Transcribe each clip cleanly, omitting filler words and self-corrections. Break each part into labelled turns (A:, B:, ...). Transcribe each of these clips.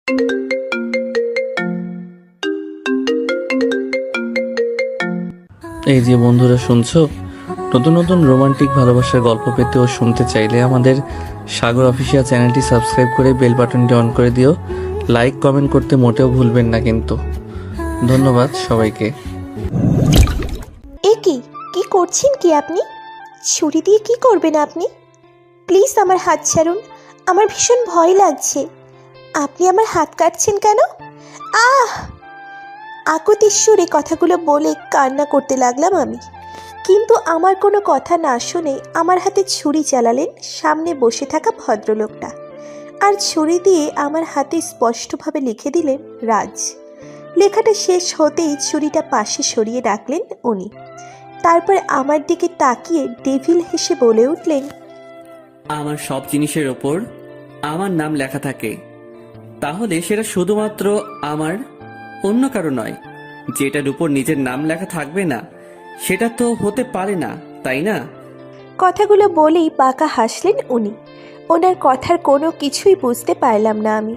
A: এই যে বন্ধুরা শুনছো, নতুন নতুন রোমান্টিক ভালোবাসার গল্প পেতে ও শুনতে চাইলে আমাদের সাগর অফিসিয়াল চ্যানেলটি সাবস্ক্রাইব করে বেল বাটনটি অন করে দিও। লাইক কমেন্ট করতে মোটেও ভুলবেন না কিন্তু। ধন্যবাদ সবাইকে।
B: এ কি করছেন কি আপনি? ছুরি দিয়ে কি করবেন আপনি? প্লিজ আমার হাত ছাড়ুন, আমার ভীষণ ভয় লাগছে। আপনি আমার হাত কাটছেন কেন? আহ! আকুতির সুরে কথাগুলো বলে কান্না করতে লাগলাম আমি। কিন্তু আমার কোনো কথা না শুনে আমার হাতে ছুরি চালালেন সামনে বসে থাকা ভদ্রলোকটা, আর ছুরি দিয়ে আমার হাতে স্পষ্টভাবে লিখে দিলেন রাজ। লেখাটা শেষ হতেই ছুরিটা পাশে সরিয়ে রাখলেন উনি। তারপর আমার দিকে তাকিয়ে ডেভিল হেসে বলে উঠলেন,
C: আমার সব জিনিসের ওপর আমার নাম লেখা থাকে, তাহলে সেটা শুধুমাত্র আমার, অন্য কারো নয়। যেটার উপর নিজের নাম লেখা থাকবে না সেটা তো হতে পারে না, তাই না?
B: কথাগুলো বলেই বাঁকা হাসলেন উনি। ওনার কথার কোনো কিছুই বুঝতে পারলাম না আমি।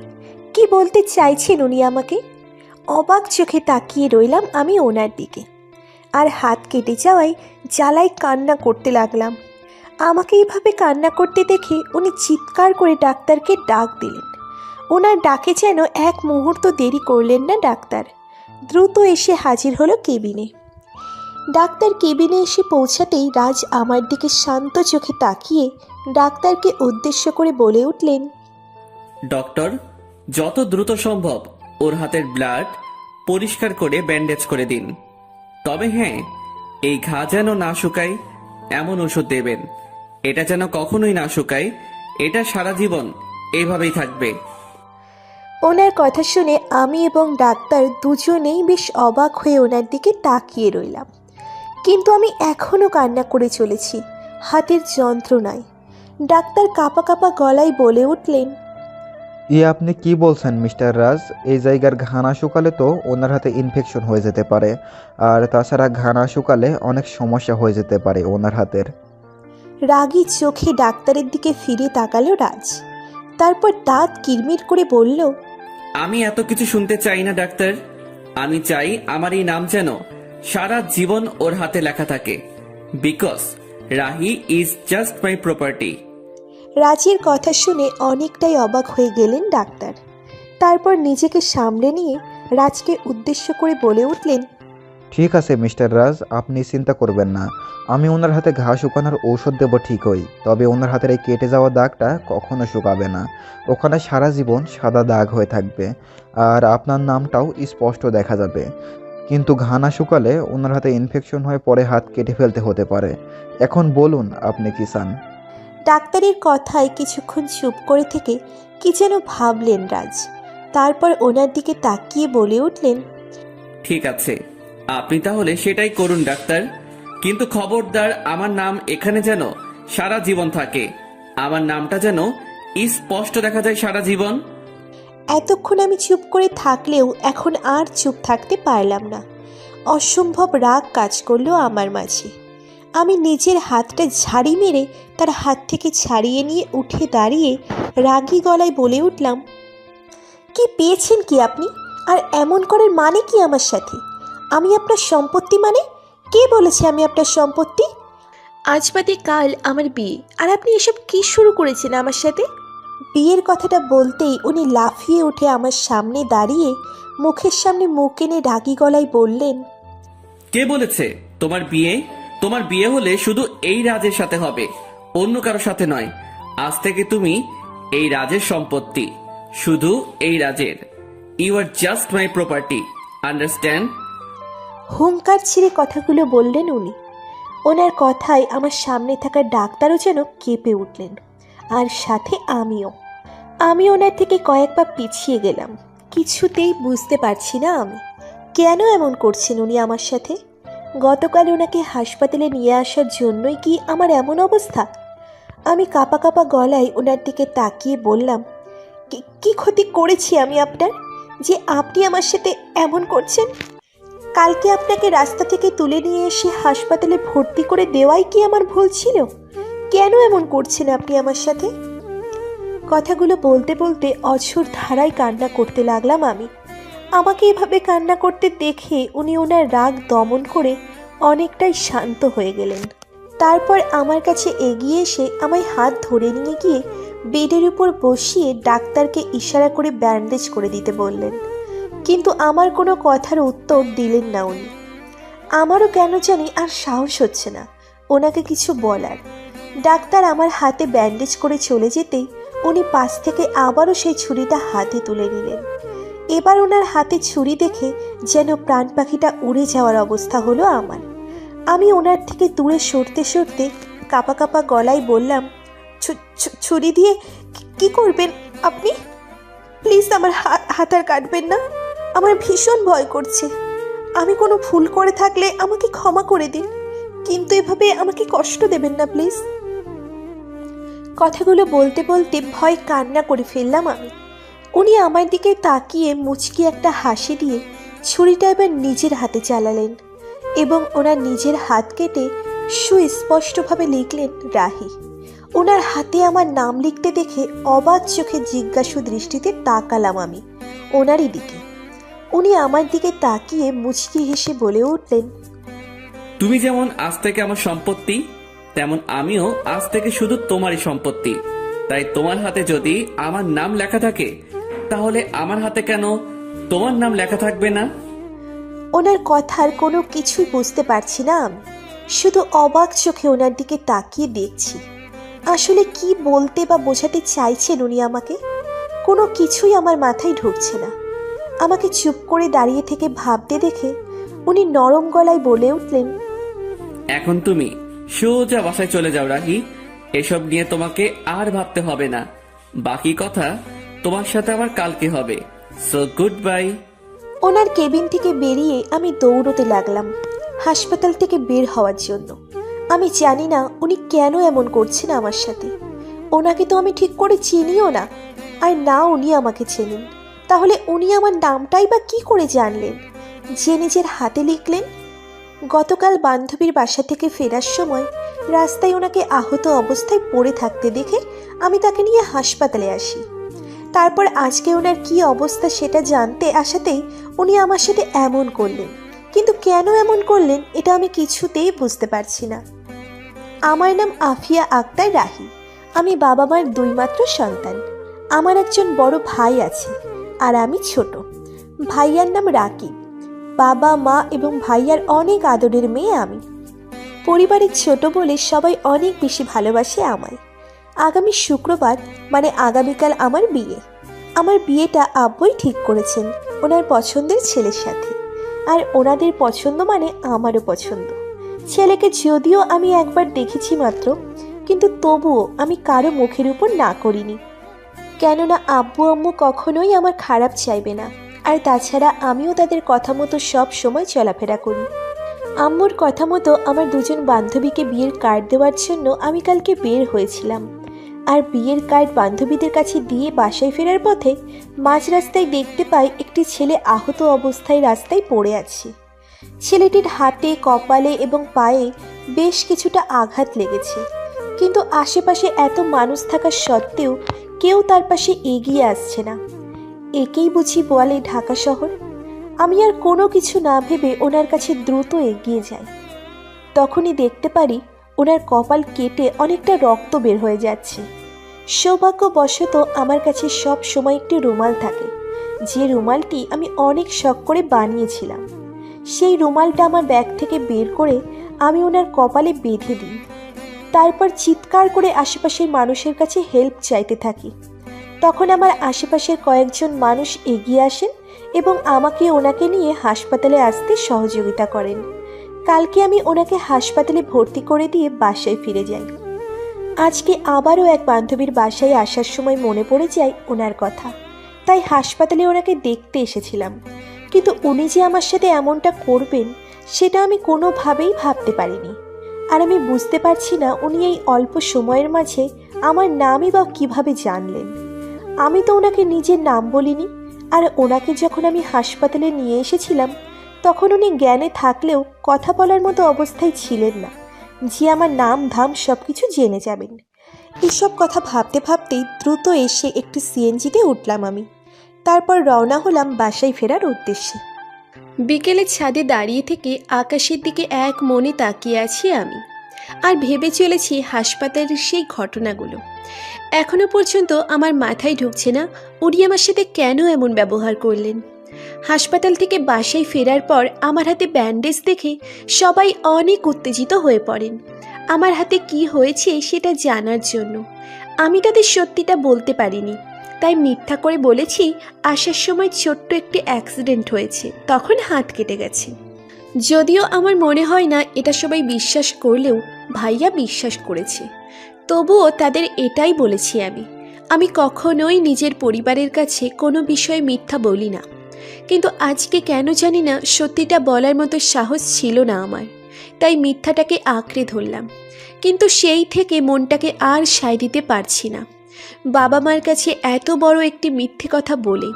B: কি বলতে চাইছেন উনি আমাকে? অবাক চোখে তাকিয়ে রইলাম আমি ওনার দিকে, আর হাত কেটে যাওয়ায় জ্বালায় কান্না করতে লাগলাম। আমাকে এইভাবে কান্না করতে দেখে উনি চিৎকার করে ডাক্তারকে ডাক দিলেন। ওনার ডাকে যেন এক মুহূর্ত দেরি করলেন না ডাক্তার। দ্রুত এসে হাজির হলো কেবিনে। ডাক্তার কেবিনে এসে পৌঁছাতেই রাজ আমার দিকে শান্ত চোখে তাকিয়ে ডাক্তারকে উদ্দেশ্য করে বলে উঠলেন,
C: ডক্টর, যত দ্রুত সম্ভব ওর হাতের ব্লাড পরিষ্কার করে ব্যান্ডেজ করে দিন। তবে হ্যাঁ, এই ঘা যেন না শুকায় এমন ওষুধ দেবেন। এটা যেন কখনোই না শুকায়, এটা সারা জীবন এইভাবেই থাকবে।
B: ওনার কথা শুনে আমি এবং ডাক্তার দুজনেই বেশ অবাক হয়ে ওনার দিকে তাকিয়ে রইলাম। কিন্তু আমি এখনও কান্না করে চলেছি হাতের যন্ত্রণায়। ডাক্তার কাঁপা কাঁপা গলায় বলে উঠলেন,
D: আপনি কি বলছেন মিস্টার রাজ? এই জায়গার ঘা না শুকালে তো ওনার হাতে ইনফেকশন হয়ে যেতে পারে, আর তাছাড়া ঘা না শুকালে অনেক সমস্যা হয়ে যেতে পারে ওনার হাতের।
B: রাগী চোখে ডাক্তারের দিকে ফিরে তাকালো রাজ। তারপর দাঁত কিরমির করে বলল,
C: আমি এত কিছু শুনতে চাই না ডাক্তার। আমি চাই আমার এই নাম যেন সারা জীবন ওর হাতে লেখা থাকে, because Rahi is just my property.
B: রাজের কথা শুনে অনেকটাই অবাক হয়ে গেলেন ডাক্তার। তারপর নিজেকে সামলে নিয়ে রাজকে উদ্দেশ্য করে বলে উঠলেন,
D: ঠিক আছে মিস্টার রাজ, আপনি চিন্তা করবেন না। আমি ওনার হাতে ঘা শুকানোর ঔষধ দেবো ঠিকই, তবে ওনার হাতের এই কেটে যাওয়া দাগটা কখনো শুকাবে না। ওখানে সারা জীবন সাদা দাগ হয়ে থাকবে, আর আপনার নামটাও স্পষ্ট দেখা যাবে। কিন্তু ঘা না শুকালে ওনার হাতে ইনফেকশন হয়ে পরে হাত কেটে ফেলতে হতে পারে। এখন বলুন আপনি কি চান?
B: ডাক্তারের কথায় কিছুক্ষণ চুপ করে থেকে কি যেন ভাবলেন রাজ। তারপর ওনার দিকে তাকিয়ে বলে উঠলেন,
C: ঠিক আছে, আপনি তাহলে সেটাই করুন ডাক্তার। কিন্তু খবরদার আমার নাম এখানে যেন সারা জীবন থাকে, আমার নামটা যেন স্পষ্ট দেখা যায় সারা জীবন।
B: এতক্ষণ আমি চুপ করে থাকলেও এখন আর চুপ থাকতে পারলাম না। অসম্ভব রাগ কাজ করলো আমার মাঝে। আমি নিজের হাতটা ঝাড়ি মেরে তার হাত থেকে ছাড়িয়ে নিয়ে উঠে দাঁড়িয়ে রাগী গলায় বলে উঠলাম, কি পেয়েছেন কি আপনি? আর এমন করার মানে কি আমার সাথে? আমি আপনার সম্পত্তি মানে? কে বলেছে আমি আপনার সম্পত্তি? আজ বাদে কাল আমার বিয়ে, আর আপনি এসব কি শুরু করেছেন আমার সাথে? বিয়ের কথাটা বলতেই উনি লাফিয়ে উঠে আমার সামনে দাঁড়িয়ে মুখের সামনে মুখ এনে রাগী গলায় বললেন,
C: কে বলেছে তোমার বিয়ে? তোমার বিয়ে হলে শুধু এই রাজের সাথে হবে, অন্য কারো সাথে নয়। আজ থেকে তুমি এই রাজের সম্পত্তি, শুধু এই রাজের। You are just my property, understand?
B: হুঙ্কার ছিঁড়ে কথাগুলো বললেন উনি। ওনার কথায় আমার সামনে থাকা ডাক্তারও যেন কেঁপে উঠলেন, আর সাথে আমি ওনার থেকে কয়েক পা পিছিয়ে গেলাম। কিছুতেই বুঝতে পারছি না আমি কেন এমন করছেন উনি আমার সাথে। গতকাল ওনাকে হাসপাতালে নিয়ে আসার জন্যই কি আমার এমন অবস্থা? আমি কাঁপা কাঁপা গলায় ওনার দিকে তাকিয়ে বললাম, কি ক্ষতি করেছি আমি আপনার, যে আপনি আমার সাথে এমন করছেন? কালকে আপনাকে রাস্তা থেকে তুলে নিয়ে এসে হাসপাতালে ভর্তি করে দেওয়াই কি আমার ভুল ছিল? কেন এমন করছেন আপনি আমার সাথে? কথাগুলো বলতে বলতে অঝোর ধারায় কান্না করতে লাগলাম আমি। আমাকে এভাবে কান্না করতে দেখে উনি ওনার রাগ দমন করে অনেকটাই শান্ত হয়ে গেলেন। তারপর আমার কাছে এগিয়ে এসে আমায় হাত ধরে নিয়ে গিয়ে বেডের উপর বসিয়ে ডাক্তারকে ইশারা করে ব্যান্ডেজ করে দিতে বললেন। কিন্তু আমার কোনো কথার উত্তর দিলেন না উনি। আমারও কেন জানি আর সাহস হচ্ছে না ওনাকে কিছু বলার। ডাক্তার আমার হাতে ব্যান্ডেজ করে চলে যেতেই উনি পাশ থেকে আবারও সেই ছুরিটা হাতে তুলে নিলেন। এবার ওনার হাতে ছুরি দেখে যেন প্রাণ পাখিটা উড়ে যাওয়ার অবস্থা হলো আমার। আমি ওনার থেকে দূরে সরতে সরতে কাঁপা কাঁপা গলায় বললাম, ছুরি দিয়ে কি করবেন আপনি? প্লিজ আমার হাত আর কাটবেন না, আমার ভীষণ ভয় করছে। আমি কোনো ভুল করে থাকলে আমাকে ক্ষমা করে দিন, কিন্তু এভাবে আমাকে কষ্ট দেবেন না প্লিজ। কথাগুলো বলতে বলতে ভয় কান্না করে ফেললাম আমি। উনি আমার দিকে তাকিয়ে মুচকি একটা হাসি দিয়ে ছুরিটা এবার নিজের হাতে চালালেন এবং ওনার নিজের হাত কেটে সুস্পষ্টভাবে লিখলেন রাহি। ওনার হাতে আমার নাম লিখতে দেখে অবাক চোখে জিজ্ঞাসু দৃষ্টিতে তাকালাম আমি ওনারই দিকে। উনি আমার দিকে তাকিয়ে মুচকি হেসে বলে উঠলেন,
C: তুমি যেমন আজ থেকে আমার সম্পত্তি, তেমন আমিও আজ থেকে শুধু তোমারই সম্পত্তি। তাই তোমার হাতে যদি আমার নাম লেখা থাকে, তাহলে আমার হাতে কেন তোমার নাম লেখা থাকবে না?
B: ওনার কথার কোনো কিছুই বুঝতে পারছি না আমি, শুধু অবাক চোখে ওনার দিকে তাকিয়ে দেখছি। আসলে কি বলতে বা বোঝাতে চাইছেন উনি আমাকে, কোনো কিছুই আমার মাথায় ঢুকছে না। আমাকে চুপ করে দাঁড়িয়ে থেকে ভাবতে দেখে উনি নরম গলায় বলে উঠলেন,
C: এখন তুমি সোজা বাসায় চলে যাও রাহি। এসব নিয়ে তোমাকে আর ভাবতে হবে না। বাকি কথা তোমার সাথে আমার কালকে হবে। So good bye.
B: ওনার কেবিন থেকে বেরিয়ে আমি দৌড়তে লাগলাম হাসপাতাল থেকে বের হওয়ার জন্য। আমি জানি না উনি কেন এমন করছেন আমার সাথে। ওনাকে তো আমি ঠিক করে চিনিও না, আর না উনি আমাকে চেনেন। তাহলে উনি আমার নামটাই বা কি করে জানলেন, যে নিজের হাতে লিখলেন? গতকাল বান্ধবীর বাসা থেকে ফেরার সময় রাস্তায় ওনাকে আহত অবস্থায় পড়ে থাকতে দেখে আমি তাকে নিয়ে হাসপাতালে আসি। তারপর আজকে ওনার কি অবস্থা সেটা জানতে আসাতেই উনি আমার সাথে এমন করলেন। কিন্তু কেন এমন করলেন এটা আমি কিছুতেই বুঝতে পারছি না। আমার নাম আফিয়া আক্তার রাহি। আমি বাবা মার দুই মাত্র সন্তান। আমার একজন বড় ভাই আছে আর আমি ছোট। ভাইয়ার নাম রাকিব। বাবা মা এবং ভাইয়ার অনেক আদরের মেয়ে আমি। পরিবারের ছোট বলে সবাই অনেক বেশি ভালোবাসে আমায়। আগামী শুক্রবার মানে আগামীকাল আমার বিয়ে। আমার বিয়েটা আব্বুই ঠিক করেছেন ওনার পছন্দের ছেলের সাথে, আর ওনাদের পছন্দ মানে আমারও পছন্দ। ছেলেকে যদিও আমি একবার দেখেছি মাত্র, কিন্তু তবুও আমি কারো মুখের উপর না করিনি, কেননা আব্বু আম্মু কখনোই আমার খারাপ চাইবে না। আর তাছাড়া আমিও তাদের কথা মতো সব সময় চলাফেরা করি। আম্মুর কথা মতো আমার দুজন বান্ধবীকে বিয়ের কার্ড দেওয়ার জন্য আমি কালকে বের হয়েছিলাম। আর বিয়ের কার্ড বান্ধবীদের কাছে দিয়ে বাসায় ফেরার পথে মাঝ রাস্তায় দেখতে পাই একটি ছেলে আহত অবস্থায় রাস্তায় পড়ে আছে। ছেলেটির হাতে, কপালে এবং পায়ে বেশ কিছুটা আঘাত লেগেছে, কিন্তু আশেপাশে এত মানুষ থাকা সত্ত্বেও কেউ তার পাশে এগিয়ে আসছে না। একেই বুঝি বলে ঢাকা শহর। আমি আর কোনো কিছু না ভেবে ওনার কাছে দ্রুত এগিয়ে যাই। তখনই দেখতে পারি ওনার কপাল কেটে অনেকটা রক্ত বের হয়ে যাচ্ছে। সৌভাগ্যবশত আমার কাছে সব সময় একটি রুমাল থাকে, যে রুমালটি আমি অনেক শখ করে বানিয়েছিলাম। সেই রুমালটা আমার ব্যাগ থেকে বের করে আমি ওনার কপালে বেঁধে দিই। তারপর চিৎকার করে আশেপাশের মানুষের কাছে হেল্প চাইতে থাকি। তখন আমার আশেপাশের কয়েকজন মানুষ এগিয়ে আসেন এবং আমাকে ওনাকে নিয়ে হাসপাতালে আসতে সহযোগিতা করেন। কালকে আমি ওনাকে হাসপাতালে ভর্তি করে দিয়ে বাসায় ফিরে যাই। আজকে আবারও এক বান্ধবীর বাসায় আসার সময় মনে পড়ে যায় ওনার কথা, তাই হাসপাতালে ওনাকে দেখতে এসেছিলাম। কিন্তু উনি যে আমার সাথে এমনটা করবেন সেটা আমি কোনোভাবেই ভাবতে পারিনি। আর আমি বুঝতে পারছি না উনি এই অল্প সময়ের মাঝে আমার নামই বা কীভাবে জানলেন। আমি তো ওনাকে নিজের নাম বলিনি, আর ওনাকে যখন আমি হাসপাতালে নিয়ে এসেছিলাম তখন উনি জ্ঞানে থাকলেও কথা বলার মতো অবস্থায় ছিলেন না যে আমার নাম ধাম সব কিছু জেনে যাবেন। এসব কথা ভাবতে ভাবতেই দ্রুত এসে একটি সিএনজিতে উঠলাম আমি। তারপর রওনা হলাম বাসায় ফেরার উদ্দেশ্যে। বিকেলে ছাদে দাঁড়িয়ে থেকে আকাশের দিকে এক মনে তাকিয়ে আছি আমি, আর ভেবে চলেছি হাসপাতালের সেই ঘটনাগুলো। এখনো পর্যন্ত আমার মাথায় ঢুকছে না উনি আমার সাথে কেন এমন ব্যবহার করলেন। হাসপাতাল থেকে বাসায় ফেরার পর আমার হাতে ব্যান্ডেজ দেখে সবাই অনেক উত্তেজিত হয়ে পড়েন আমার হাতে কি হয়েছে সেটা জানার জন্য। আমি তাদের সত্যিটা বলতে পারিনি, তাই মিথ্যা করে বলেছি আসার সময় ছোট্ট একটি অ্যাক্সিডেন্ট হয়েছে, তখন হাত কেটে গেছে। যদিও আমার মনে হয় না এটা সবাই বিশ্বাস করলেও ভাইয়া বিশ্বাস করেছে। তবুও তাদের এটাই বলেছি আমি কখনোই নিজের পরিবারের কাছে কোনো বিষয়ে মিথ্যা বলি না। কিন্তু আজকে কেন জানি না সত্যিটা বলার মতো সাহস ছিল না আমার, তাই মিথ্যাটাকে আঁকড়ে ধরলাম। কিন্তু সেই থেকে মনটাকে আর সায় দিতে পারছি না বাবা মার কাছে এত বড় একটি মিথ্যে কথা বলে।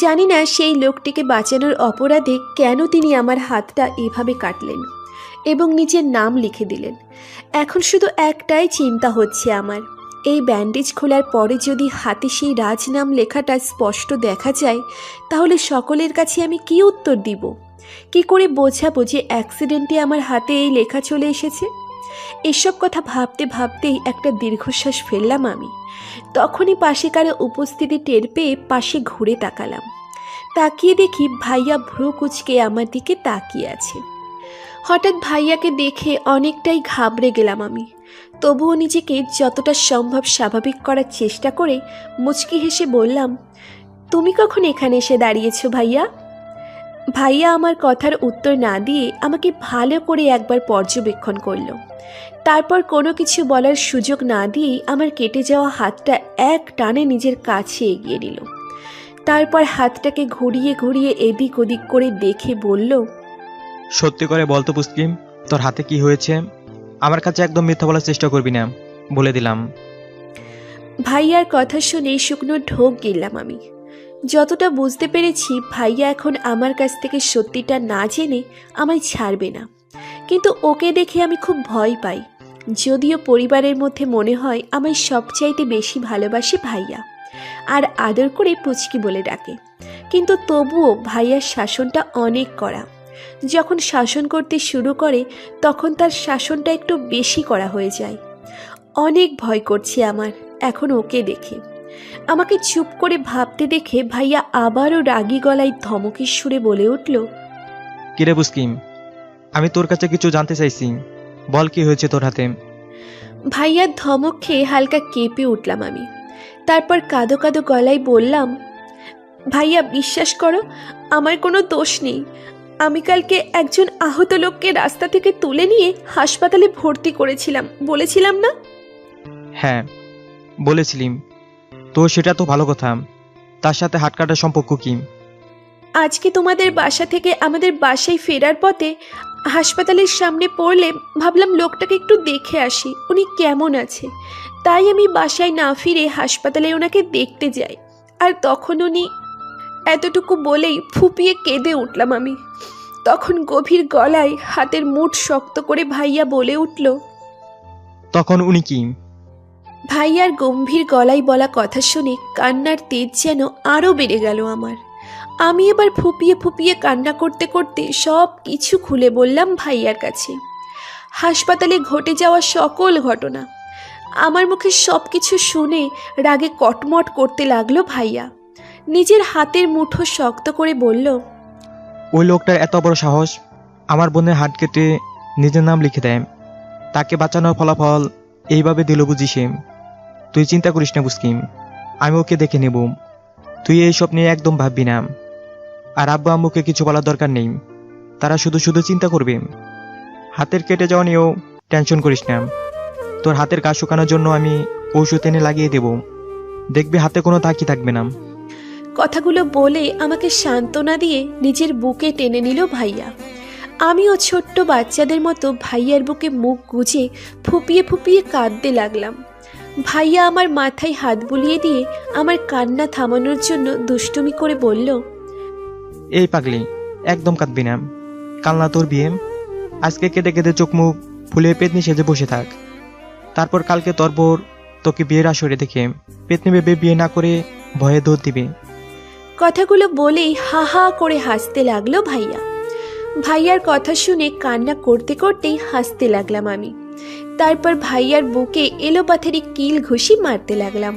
B: জানি না সেই লোকটিকে বাঁচানোর অপরাধে কেন তিনি আমার হাতটা এভাবে কাটলেন এবং নিজের নাম লিখে দিলেন। এখন শুধু একটাই চিন্তা হচ্ছে আমার, এই ব্যান্ডেজ খোলার পরে যদি হাতে সেই রাজ নাম লেখাটা স্পষ্ট দেখা যায় তাহলে সকলের কাছে আমি কী উত্তর দিব? কি করে বোঝাবো যে অ্যাক্সিডেন্টে আমার হাতে এই লেখা চলে এসেছে? এসব কথা ভাবতে ভাবতেই একটা দীর্ঘশ্বাস ফেললাম আমি। তখনই পাশে কারো উপস্থিতি টের পেয়ে পাশে ঘুরে তাকালাম। তাকিয়ে দেখি ভাইয়া ভ্রু কুঁচকে আমার দিকে তাকিয়ে আছে। হঠাৎ ভাইয়াকে দেখে অনেকটাই ঘাবড়ে গেলাম আমি। তবুও নিজেকে যতটা সম্ভব স্বাভাবিক করার চেষ্টা করে মুচকি হেসে বললাম, তুমি কখন এখানে এসে দাঁড়িয়েছো ভাইয়া? ভাইয়া আমার কথার উত্তর না দিয়ে আমাকে ভালো করে একবার পর্যবেক্ষণ করলো। তারপর কোনো কিছু বলার সুযোগ না দিয়েই আমার কেটে যাওয়া হাতটা এক টানে নিজের কাছে এগিয়ে নিল। তারপর হাতটাকে ঘুরিয়ে ঘুরিয়ে এদিক ওদিক করে দেখে বলল,
E: সত্যি করে বলতো পুস্কিম, তোর হাতে কি হয়েছে? আমার কাছে একদম মিথ্যা বলার চেষ্টা করবি না, বলে দিলাম।
B: ভাইয়ার কথা শুনে শুকনো ঢোক গিললাম আমি। যতটা বুঝতে পেরেছি ভাইয়া এখন আমার কাছ থেকে সত্যিটা না জেনে আমায় ছাড়বে না। কিন্তু ওকে দেখে আমি খুব ভয় পাই। যদিও পরিবারের মধ্যে মনে হয় আমায় সবচাইতে বেশি ভালোবাসে ভাইয়া, আর আদর করে পুচকি বলে ডাকে। কিন্তু তবুও ভাইয়ার শাসনটা অনেক কড়া। যখন শাসন করতে শুরু করে তখন তার শাসনটা একটু বেশি করা হয়ে যায়। অনেক ভয় করছে আমার এখন ওকে দেখে। আমাকে চুপ করে ভাবতে দেখে ভাইয়া আবারও রাগী গলায় ধমকের সুরে বলে উঠল,
E: কিরে পুস্কিম, আমি তোর কাছে কিছু জানতে চাইছি, বল কি হয়েছে তোর হাতে?
B: ভাইয়ার ধমক খেয়ে হালকা কেঁপে উঠলাম আমি। তারপর কাঁদো কাঁদো গলায় বললাম, ভাইয়া বিশ্বাস করো, আমার কোনো দোষ নেই। আমি কালকে একজন আহত লোককে রাস্তা থেকে তুলে নিয়ে হাসপাতালে ভর্তি করেছিলাম, বলেছিলাম না?
E: হ্যাঁ বলেছিলিম, তো সেটা তো ভালো কথা। তার সাথে হাত কাটার সম্পর্ক কি?
B: আজকে তোমাদের বাসা থেকে আমাদের বাসায় ফেরার পথে হাসপাতালের সামনে পড়লে ভাবলাম লোকটাকে একটু দেখে আসি, উনি কেমন আছে। তাই আমি বাসায় না ফিরে হাসপাতালে ওনাকে দেখতে যাই, আর তখন উনি, এতটুকু বলেই ফুপিয়ে কেঁদে উঠলাম আমি। তখন গভীর গলায় হাতের মুঠ শক্ত করে ভাইয়া বলে উঠল,
E: তখন উনি কি?
B: ভাইয়ার গম্ভীর গলায় বলা কথা শুনে কান্নার তেজ যেন আরও বেড়ে গেল আমার। আমি এবার ফুপিয়ে ফুপিয়ে কান্না করতে করতে সব কিছু খুলে বললাম ভাইয়ার কাছে। হাসপাতালে ঘটে যাওয়া সকল ঘটনা। আমার মুখে সব কিছু শুনে রাগে কটমট করতে লাগলো ভাইয়া। নিজের হাতের মুঠো শক্ত করে বলল,
E: ওই লোকটার এত বড় সাহস আমার বোনের হাত কেটে নিজের নাম লিখে দেয়। তাকে বাঁচানোর ফলাফল এইভাবে দিল বুঝিস। তুই চিন্তা করিস না পুস্কিম, আমি ওকে দেখে নেব। তুই এইসব নিয়ে একদম ভাববি না। আর আব্বু আম্মুকে কিছু বলার দরকার নেই, তারা শুধু শুধু চিন্তা করবে। হাতের কেটে যাওয়া নিয়েও টেনশন করিস না। তোর হাতের কাজ শুকানোর জন্য আমি ঔষধ এনে লাগিয়ে দেব, দেখবি হাতে কোনো দাগই থাকবে না।
B: কথাগুলো বলে আমাকে সান্ত্বনা দিয়ে নিজের বুকে টেনে নিল ভাইয়া। আমিও ছোট্ট বাচ্চাদের মতো ভাইয়ার বুকে মুখ গুজে ফুপিয়ে ফুপিয়ে কাঁদতে লাগলাম। ভাইয়া আমার মাথায় হাত বুলিয়ে দিয়ে আমার কান্না থামানোর জন্য দুষ্টুমি করে বলল,
E: এই পাগলি, একদম কাঁদবি না। কাল না তোর বিয়ে, আজকে কেঁদে কেঁদে চোখ মুখ ফুলে পেতনি সেজে বসে থাক। তারপর কালকে তোর বোর তোকে বিয়ের আসরে দেখে পেতনি ভেবে বিয়ে না করে ভয়ে দৌড় দিবে।
B: কথাগুলো বলেই হা হা করে হাসতে লাগলো ভাইয়া। ভাইয়ার কথা শুনে কান্না করতে করতেই হাসতে লাগলাম আমি। তারপর ভাইয়ার বুকে এলোপাথারি কিল ঘুষি মারতে লাগলাম।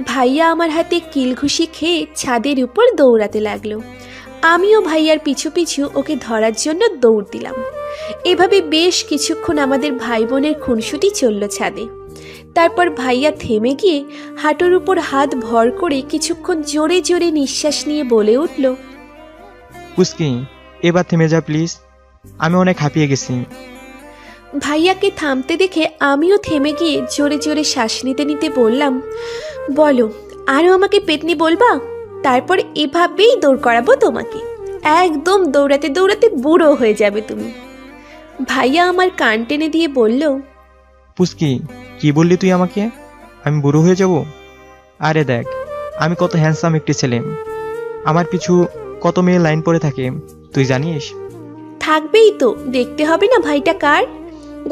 B: ভাইয়া আমার হাতে কিল ঘুষি খেয়ে ছাদের উপর দৌড়াতে লাগলো। আমিও ভাইয়ার পিছু পিছু ওকে ধরার জন্য দৌড় দিলাম। এভাবে বেশ কিছুক্ষণ আমাদের ভাই বোনের খুনসুটি চলল ছাদে। তারপর ভাইয়া থেমে গিয়ে হাঁটুর উপর হাত ভর করে কিছুক্ষণ জোরে জোরে নিঃশ্বাস নিয়ে বলে উঠল,
E: পুচকি, এবার থেমে যা প্লিজ, আমি অনেক হাঁপিয়ে গেছি।
B: ভাইয়াকে থামতে দেখে আমিও থেমে গিয়ে জোরে জোরে শ্বাস নিতে নিতে বললাম, বলো, আরও আমাকে পেতনি বলবা? তারপর এভাবেই দৌড় করাবো তোমাকে, একদম দৌড়াতে দৌড়াতে বুড়ো হয়ে যাবে তুমি। ভাইয়া আমার কান টেনে দিয়ে বলল,
E: পুচকি, কি বললি তুই আমাকে? আমি বুড়ো হয়ে যাব? আরে দেখ, আমি কত হ্যান্ডসাম একটি ছেলে, আমার পিছু কত মেয়ে লাইন পড়ে থাকে তুই জানিস?
B: থাকবেই তো, দেখতে হবে না ভাইটা কার?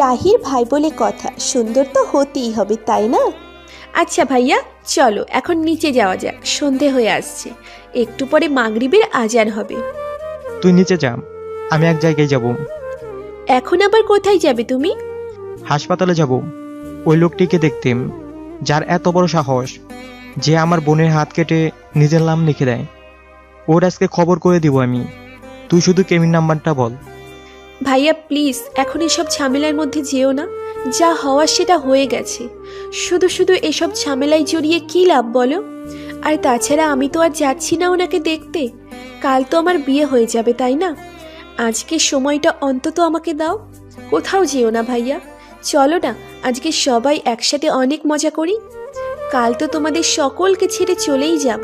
B: রাহির ভাই বলে কথা, সুন্দর তো হতেই হবে, তাই না? আচ্ছা ভাইয়া, চলো এখন নিচে যাওয়া যাক, সন্ধে হয়ে আসছে, একটু পরে মাগরিবের আজান হবে।
E: তুই নিচে যা, আমি এক জায়গায় যাব।
B: এখন আবার কোথায় যাবে তুমি?
E: হাসপাতালে যাব, ওই লোকটিকে দেখতে, যার এত বড় সাহস যে আমার বোনের হাত কেটে নিজের নাম লিখে দেয়। ওর আজকে খবর করে দিব আমি। তুই শুধু কেবিন নাম্বারটা বল।
B: ভাইয়া প্লিজ, এখন এসব ঝামেলার মধ্যে যেও না, যা হওয়ার সেটা হয়ে গেছে। শুধু শুধু এসব ঝামেলায় জড়িয়ে কী লাভ বলো? আর তাছাড়া আমি তো আর যাচ্ছি না ওনাকে দেখতে, কাল তো আমার বিয়ে হয়ে যাবে, তাই না? আজকে সময়টা অন্তত আমাকে দাও। কোথাও যেও না ভাইয়া, চলো না আজকে সবাই একসাথে অনেক মজা করি, কাল তো তোমাদের সকলকে ছেড়ে চলেই যাব।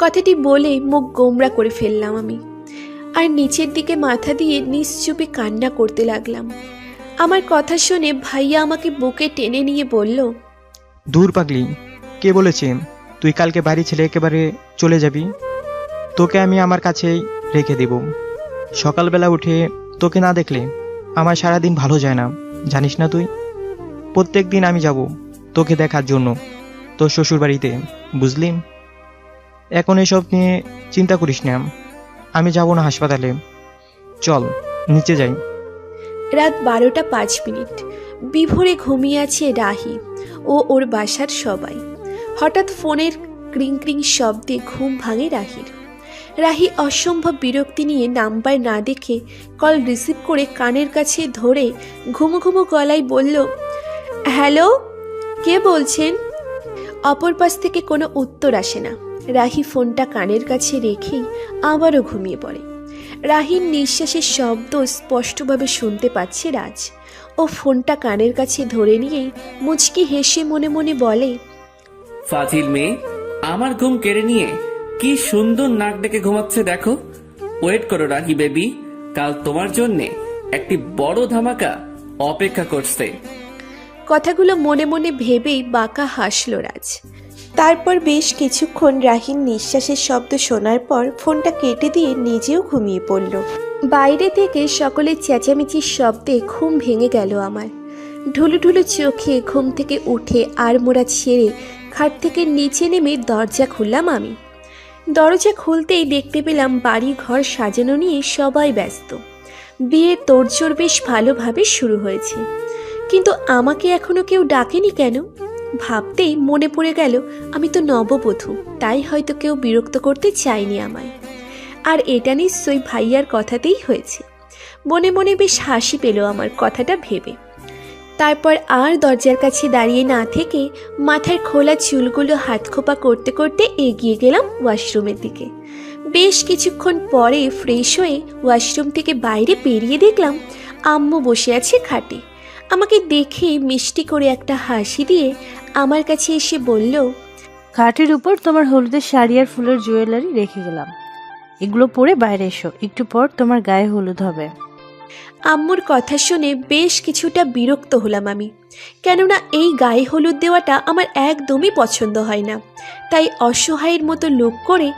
B: কথাটি বলে মুখ গোমরা করে ফেললাম আমি, আর নিচের দিকে মাথা দিয়ে নিশ্চুপে কান্না করতে লাগলাম। আমার কথা শুনে ভাইয়া আমাকে বুকে টেনে নিয়ে বলল,
E: দূর পাগলি, কে বলেছে তুই কালকে বাড়ি ছেড়ে একেবারে চলে যাবি? তোকে আমি আমার কাছেই রেখে দেব। সকালবেলা উঠে তোকে না দেখলে আমার সারাদিন ভালো যায় না, জানিস না তুই? প্রত্যেক দিন আমি যাব তোকে দেখার জন্য তোর শ্বশুর বাড়িতে, বুঝলি? এখন এসব নিয়ে চিন্তা করিস না, আমি যাব না হাসপাতালে, চল নিচে যাই।
B: রাত 12:05। বিভোরে ঘুমিয়ে আছে রাহি ও ওর বাসার সবাই। হঠাৎ ফোনের ক্রিং ক্রিং শব্দে ঘুম ভাঙে রাহির। রাহি অসম্ভব বিরক্তি নিয়ে নাম্বার না দেখে কল রিসিভ করে কানের কাছে ধরে ঘুমো ঘুমো গলায় বলল, হ্যালো, কে বলছেন? অপর পাশ থেকে কোনো উত্তর আসে না। রাহি ফোনটা কানের কাছে রেখেই আবারও ঘুমিয়ে পড়ে। রাহির নিঃশ্বাসের শব্দ স্পষ্টভাবে শুনতে পাচ্ছে রাজ। ও ফোনটা কানের কাছে ধরে নিয়েই মুচকি হেসে মনে মনে বলে,
C: ফাজিল মেয়ে, আমার ঘুম কেড়ে নিয়ে কি সুন্দর নাক ডেকে ঘুমাচ্ছে দেখো। ওয়েট করো রাহি বেবি, কাল তোমার জন্যে একটি বড় ধামাকা অপেক্ষা করছে।
B: কথাগুলো মনে মনে ভেবেই বাঁকা হাসল রাজ। তারপর বেশ কিছুক্ষণ রাহির নিঃশ্বাসের শব্দ শোনার পর ফোনটা কেটে দিয়ে নিজেও ঘুমিয়ে পড়ল। বাইরে থেকে সকলের চেঁচামেচির শব্দে ঘুম ভেঙে গেল আমার। ঢুলু ঢুলু চোখে ঘুম থেকে উঠে আড়মোড়া ছেড়ে খাট থেকে নিচে নেমে দরজা খুললাম আমি। দরজা খুলতেই দেখতে পেলাম বাড়ি ঘর সাজানো নিয়ে সবাই ব্যস্ত। বিয়ের তোড়জোড় বেশ ভালোভাবে শুরু হয়েছে, কিন্তু আমাকে এখনো কেউ ডাকেনি কেন? ভাবতেই মনে পড়ে গেল আমি তো নববধূ, তাই হয়তো কেউ বিরক্ত করতে চায়নি আমায়। আর এটা নিশ্চয়ই ভাইয়ার কথাতেই হয়েছে। মনে মনে বেশ হাসি পেল আমার কথাটা ভেবে। তারপর আর দরজার কাছে দাঁড়িয়ে না থেকে মাথার খোলা চুলগুলো হাত খোপা করতে করতে এগিয়ে গেলাম ওয়াশরুমের দিকে। বেশ কিছুক্ষণ পরে ফ্রেশ হয়ে ওয়াশরুম থেকে বাইরে বেরিয়ে দেখলাম আম্মু বসে আছে খাটে। আমাকে দেখে মিষ্টি করে একটা হাসি দিয়ে আমার কাছে এসে বলল,
F: খাটের উপর তোমার হলুদের শাড়ি আর ফুলের জুয়েলারি রেখে গেলাম, এগুলো পরে বাইরে এসো, একটু পর তোমার গায়ে হলুদ হবে।
B: আম্মুর কথা শুনে বেশ কিছুটা বিরক্ত হলাম আমি, কেননা এই গায়ে হলুদ দেওয়াটা আমার একদমই পছন্দ হয় না। তাই অসহায়ের মতো লুক করে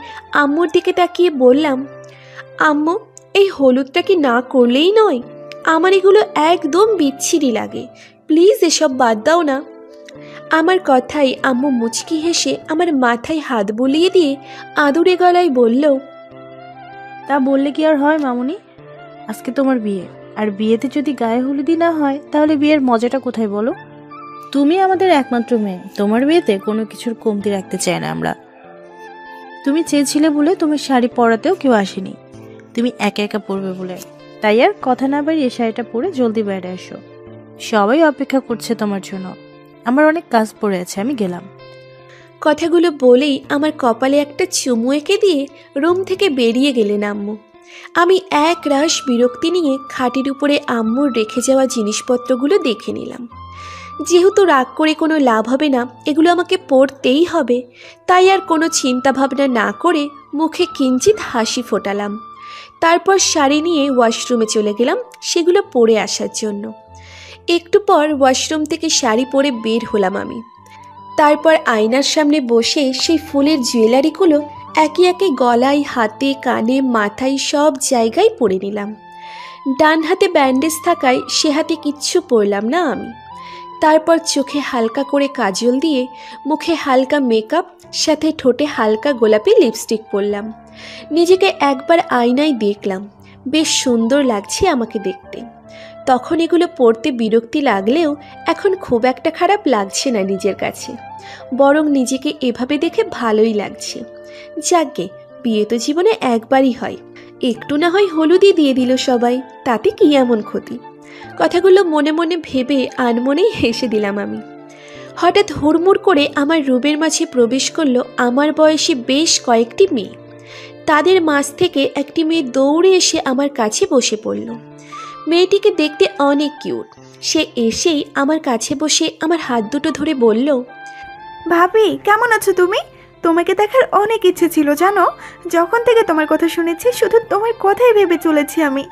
B: আম্মুর দিকে তাকিয়ে বললাম, আম্মু, এই হলুদটা কি না করলেই নয়? আমার এগুলো একদম বিচ্ছিরি লাগে, প্লিজ এসব বাদ দাও না। আমার কথাই আম্মু মুচকি হেসে আমার মাথায় হাত বুলিয়ে দিয়ে আদুরে গলায় বলল,
F: তা বললে কি আর হয় মামুনি? আজকে তোমার বিয়ে, আর বিয়েতে যদি গায়ে হলুদি না হয় তাহলে বিয়ের মজাটা কোথায় বলো? তুমি আমাদের একমাত্র মেয়ে, তোমার বিয়েতে কোনো কিছুর কমতি রাখতে চাই না আমরা। তুমি চেয়েছিলে বলে তোমার শাড়ি পরাতেও কেউ আসেনি, তুমি একা একা পরবে বলে। তাই আর কথা না বাড়িয়ে শাড়িটা পরে জলদি বাইরে এসো, সবাই অপেক্ষা করছে তোমার জন্য। আমার অনেক কাজ পড়ে আছে, আমি গেলাম।
B: কথাগুলো বলেই আমার কপালে একটা চুমু এঁকে দিয়ে রুম থেকে বেরিয়ে গেলেন আম্মু। আমি এক রাশ বিরক্তি নিয়ে খাটের উপরে আম্মুর রেখে যাওয়া জিনিসপত্রগুলো দেখে নিলাম। যেহেতু রাগ করে কোনো লাভ হবে না, এগুলো আমাকে পরতেই হবে, তাই আর কোনো চিন্তা ভাবনা না করে মুখে কিঞ্চিত হাসি ফোটালাম। তারপর শাড়ি নিয়ে ওয়াশরুমে চলে গেলাম সেগুলো পরে আসার জন্য। একটু পর ওয়াশরুম থেকে শাড়ি পরে বের হলাম আমি। তারপর আয়নার সামনে বসে সেই ফুলের জুয়েলারিগুলো একে একে গলায়, হাতে, কানে, মাথায় সব জায়গায় পরে নিলাম। ডান হাতে ব্যান্ডেজ থাকায় সে হাতে কিচ্ছু পরলাম না আমি। তারপর চোখে হালকা করে কাজল দিয়ে, মুখে হালকা মেকআপ, সাথে ঠোঁটে হালকা গোলাপি লিপস্টিক পরলাম। নিজেকে একবার আয়নায় দেখলাম, বেশ সুন্দর লাগছে আমাকে দেখতে। তখন এগুলো পরতে বিরক্তি লাগলেও এখন খুব একটা খারাপ লাগছে না নিজের কাছে, বরং নিজেকে এভাবে দেখে ভালোই লাগছে। যাকগে, বিয়ে তো জীবনে একবারই হয়, একটু না হয় হলুদই দিয়ে দিল সবাই, তাতে কি এমন ক্ষতি? কথাগুলো মনে মনে ভেবে আনমনেই হেসে দিলাম আমি। হঠাৎ হুড়মুড় করে আমার রুমের মাঝে প্রবেশ করলো আমার বয়সী বেশ কয়েকটি মেয়ে। তাদের মাঝ থেকে একটি মেয়ে দৌড়ে এসে আমার কাছে বসে পড়ল। মেয়েটিকে দেখতে অনেক কিউট। সে এসেই আমার কাছে বসে আমার হাত দুটো ধরে বলল,
G: ভাবি কেমন আছো তুমি? তোমাকে দেখার অনেক ইচ্ছে ছিল জানো। যখন থেকে তোমার কথা শুনেছি শুধু তোমার কথাই ভেবে চলেছি আমি।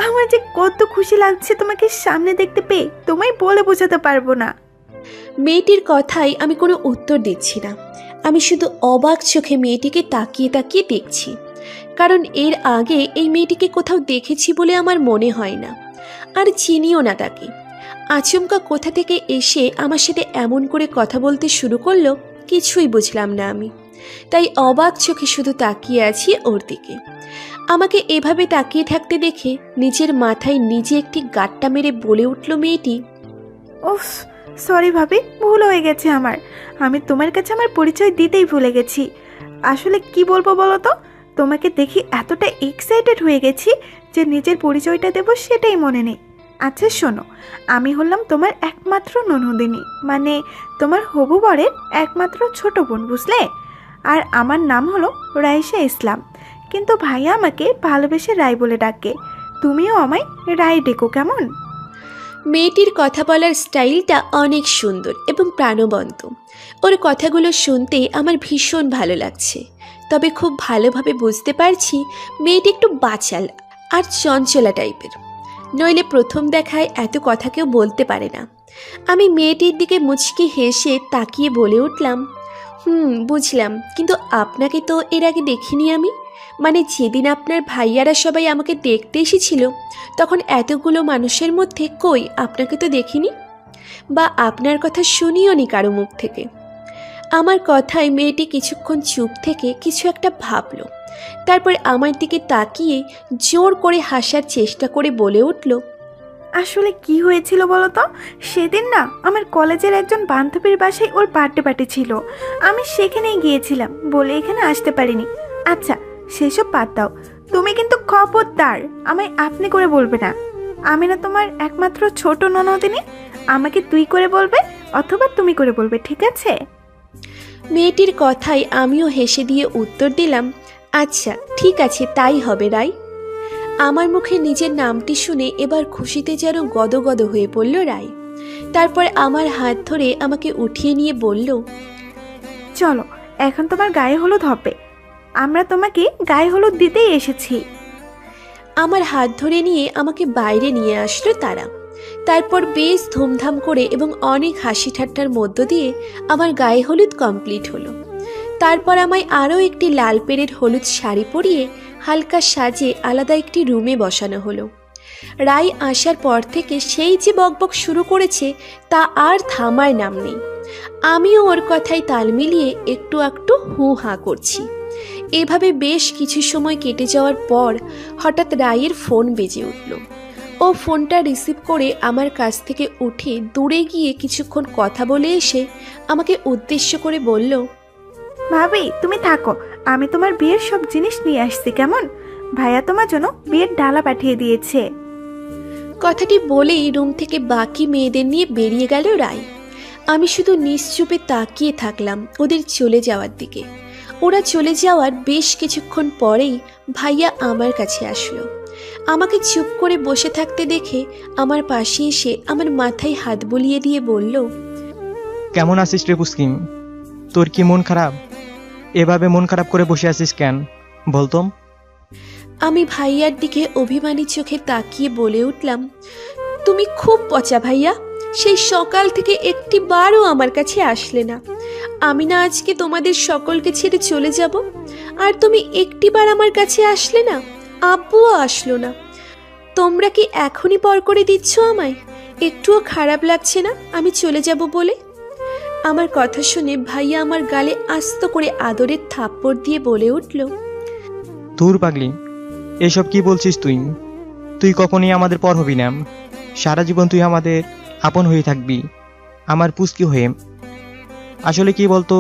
G: আমার যে কত খুশি লাগছে তোমাকে সামনে দেখতে পেয়ে, তোমায় বলে বোঝাতে পারবো না।
B: মেয়েটির কথাই আমি কোনো উত্তর দিচ্ছি না। আমি শুধু অবাক চোখে মেয়েটিকে তাকিয়ে তাকিয়ে দেখছি, কারণ এর আগে এই মেয়েটিকে কোথাও দেখেছি বলে আমার মনে হয় না, আর চিনিও না তাকে। আচমকা কোথা থেকে এসে আমার সাথে এমন করে কথা বলতে শুরু করলো কিছুই বুঝলাম না আমি। তাই অবাক চোখে শুধু তাকিয়ে আছি ওর দিকে। আমাকে এভাবে তাকিয়ে থাকতে দেখে নিজের মাথায় নিজে একটি গাঁট্টা মেরে বলে উঠল মেয়েটি,
G: ওফ, সরি ভাবি, ভুল হয়ে গেছে আমার। আমি তোমার কাছে আমার পরিচয় দিতেই ভুলে গেছি। আসলে কি বলবো বলো তো, তোমাকে দেখি এতটা এক্সাইটেড হয়ে গেছি যে নিজের পরিচয়টা দেবো সেটাই মনে নেই। আচ্ছা শোনো, আমি হলাম তোমার একমাত্র ননদিনী, মানে তোমার হবু বরের একমাত্র ছোট বোন, বুঝলে? আর আমার নাম হলো রাইসা ইসলাম, কিন্তু ভাইয়া আমাকে ভালোবেসে রায় বলে ডাকে। তুমিও আমায় রায় ডেকো কেমন?
B: মেয়েটির কথা বলার স্টাইলটা অনেক সুন্দর এবং প্রাণবন্ত। ওর কথাগুলো শুনতে আমার ভীষণ ভালো লাগছে, তবে খুব ভালোভাবে বুঝতে পারছি মেয়েটি একটু বাচাল আর চঞ্চলা টাইপের, নইলে প্রথম দেখায় এত কথা কেউ বলতে পারে না। আমি মেয়েটির দিকে মুচকি হেসে তাকিয়ে বলে উঠলাম, বুঝলাম, কিন্তু আপনাকে তো এর আগে দেখিনি আমি। মানে যেদিন আপনার ভাইয়ারা সবাই আমাকে দেখতে এসেছিল তখন এতগুলো মানুষের মধ্যে কই আপনাকে তো দেখিনি, বা আপনার কথা শুনিও নি কারো মুখ থেকে। আমার কথায় মেয়েটি কিছুক্ষণ চুপ থেকে কিছু একটা ভাবলো, তারপর আমার দিকে তাকিয়ে জোর করে হাসার চেষ্টা করে বলে উঠল,
G: আসলে কি হয়েছিল বলো তো, সেদিন না আমার কলেজের একজন বান্ধবীর বাসায় ওর বার্থডে পার্টি ছিল। আমি সেখানেই গিয়েছিলাম বলে এখানে আসতে পারিনি। আচ্ছা সেসব বাদ দাও, তুমি কিন্তু খবরদার আমায় আপনি করে বলবে না। আমি না তোমার একমাত্র ছোট ননদিনী, আমাকে তুই করে বলবে অথবা তুমি করে বলবে, ঠিক আছে?
B: মেয়েটির কথায় আমিও হেসে দিয়ে উত্তর দিলাম, আচ্ছা ঠিক আছে, তাই হবে রাই। আমার মুখে নিজের নামটি শুনে এবার খুশিতে যেন গদগদ হয়ে পড়ল রাই। তারপর আমার হাত ধরে আমাকে উঠিয়ে নিয়ে বলল,
G: চলো এখন তোমার গায়ে হলুদ হবে, আমরা তোমাকে গায়ে হলুদ দিতেই এসেছি।
B: আমার হাত ধরে নিয়ে আমাকে বাইরে নিয়ে আসলো তারা। তারপর বেশ ধুমধাম করে এবং অনেক হাসি ঠাট্টার মধ্য দিয়ে আমার গায়ে হলুদ কমপ্লিট হলো। তারপর আমায় আরও একটি লাল পেড়ের হলুদ শাড়ি পরিয়ে হালকা সাজে আলাদা একটি রুমে বসানো হলো। রাই আসার পর থেকে সেই যে বকবক শুরু করেছে তা আর থামার নাম নেই। আমিও ওর কথায় তাল মিলিয়ে একটু একটু হু হাঁ করছি। এভাবে বেশ কিছু সময় কেটে যাওয়ার পর হঠাৎ রায়ের ফোন বেজে উঠল। ও ফোনটা রিসিভ করে আমার কাছ থেকে উঠে দূরে গিয়ে কিছুক্ষণ কথা বলে এসে আমাকে উদ্দেশ্য করে বলল,
G: ভাবি তুমি থাকো, আমি তোমার বিয়ের সব জিনিস নিয়ে আসছি। কেমন? ভাইয়া তোমার জন্য বিয়ের ডালা পাঠিয়ে দিয়েছে।
B: কথাটি বলেই রুম থেকে বাকি মেয়েদের নিয়ে বেরিয়ে গেল রায়। আমি শুধু নিশ্চুপে তাকিয়ে থাকলাম ওদের চলে যাওয়ার দিকে। ওরা চলে যাওয়ার বেশ কিছুক্ষণ পরেই ভাইয়া আমার কাছে আসলো। আমাকে চুপ করে বসে থাকতে দেখে আমার পাশে এসে আমার মাথায় হাত বুলিয়ে দিয়ে বলল,
E: কেমন আছিস রে পুস্কিম? তোর কি মন খারাপ? এভাবে মন খারাপ করে বসে আছিস কেন বলতম?
B: আমি ভাইয়ার দিকে অভিমানী চোখে তাকিয়ে বলে উঠলাম, তুমি খুব পচা ভাইয়া। সেই সকাল থেকে একটি বারও আমার কাছে আসলে না। আমি না আজকে তোমাদের সকলকে ছেড়ে চলে যাব, আর তুমি একটিবার আমার কাছে আসলে না। আব্বুও আসলো না। তোমরা কি এখনই পর করে দিচ্ছ আমায়? একটুও খারাপ লাগছে না আমি চলে যাব বলে? আমার কথা শুনে ভাইয়া আমার গালে আস্ত করে আদরের থাপ্পড় দিয়ে বলে উঠল,
E: তোর পাগলি, এসব কি বলছিস তুই? তুই কখনই আমাদের পর হবি না। সারা জীবন তুই আমাদের আপন হয়ে থাকবি, আমার পুস্কি হয়ে। আসলে কি বলতো,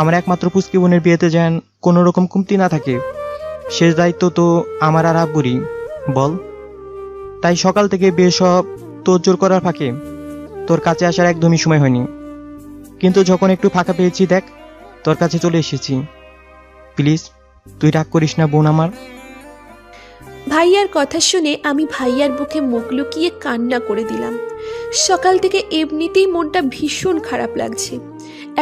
E: আমার একমাত্র পুস্কি বোনের বিয়েতে যেন কোনো রকম কমতি না থাকে, শেষ দায়িত্ব তো আমার আর আব্বুরই, বল। তাই সকাল থেকে বিয়ে সব তোড়জোড় করার ফাঁকে তোর কাছে আসার একদমই সময় হয়নি, কিন্তু যখন একটু ফাঁকা পেয়েছি দেখ তোর কাছে চলে এসেছি। প্লিজ তুই রাগ করিস না বোন আমার।
B: ভাইয়ার কথা শুনে আমি ভাইয়ার বুকে মুখ লুকিয়ে কান্না করে দিলাম। সকাল থেকে এমনিতেই মনটা ভীষণ খারাপ লাগছে,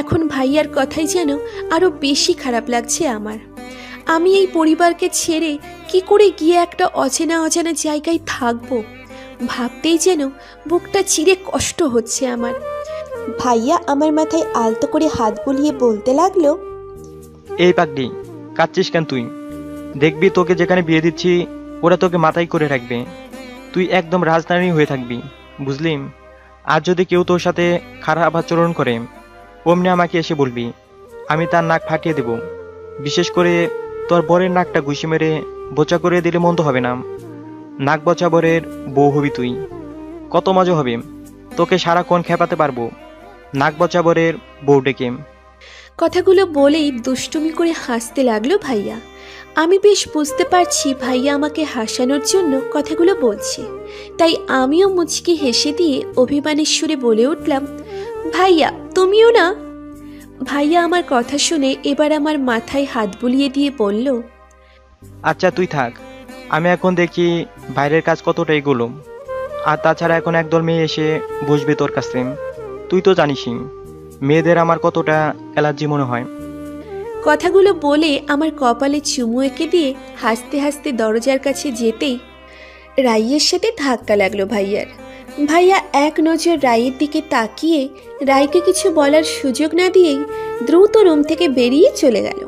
B: এখন ভাইয়ার কথাই যেন আরো বেশি খারাপ লাগছে আমার। আমি এই পরিবারকে ছেড়ে কি করে গিয়ে একটা অচেনা অজানা জায়গায় থাকবো ভাবতেই যেন বুকটা চিরে কষ্ট হচ্ছে আমার। ভাইয়া আমার মাথায় আলতো করে হাত বুলিয়ে বলতে লাগলো,
E: এই পাগলি, কাঁদছিস কেন তুই? দেখবি তোকে যেখানে বিয়ে দিচ্ছি ওরা তোকে মাথায় করে রাখবে, তুই একদম রাজধানী হয়ে থাকবি, বুঝলি? আর যদি কেউ তোর সাথে খারাপ আচরণ করে অমনি আমাকে এসে বলবি, আমি তার নাক ফাটিয়ে দেব। বিশেষ করে তোর বরের নাকটা ঘুষি মেরে বোচা করে দিলে মন্দ হবে না। নাক বচা বরের বউ হবি তুই, কত মজা হবে, তোকে সারাক্ষণ খেপাতে পারবো নাক বচা বরের বউ ডেকে।
B: কথাগুলো বলেই দুষ্টুমি করে হাসতে লাগলো ভাইয়া। আমি বেশ বুঝতে পারছি ভাইয়া আমাকে হাসানোর জন্য কথাগুলো বলছে, তাই আমিও মুচকি হেসে দিয়ে অভিমানের সুরে বলে উঠলাম, ভাইয়া তুমিও না। ভাইয়া আমার কথা শুনে এবার আমার মাথায় হাত বুলিয়ে দিয়ে বলল,
E: আচ্ছা তুই থাক, আমি এখন দেখি বাইরের কাজ কতটা এগোলো। আর তাছাড়া এখন একদল মেয়ে এসে বসবে তোর কাছে, তুই তো জানিসই মেয়েদের আমার কতটা অ্যালার্জি মনে হয়।
B: কথাগুলো বলে আমার কপালে চুমু এঁকে দিয়ে হাসতে হাসতে দরজার কাছে যেতেই রাইয়ের সাথে ধাক্কা লাগলো ভাইয়ার। ভাইয়া এক নজর রায়ের দিকে তাকিয়ে রায়কে কিছু বলার সুযোগ না দিয়েই দ্রুত রুম থেকে বেরিয়ে চলে গেল।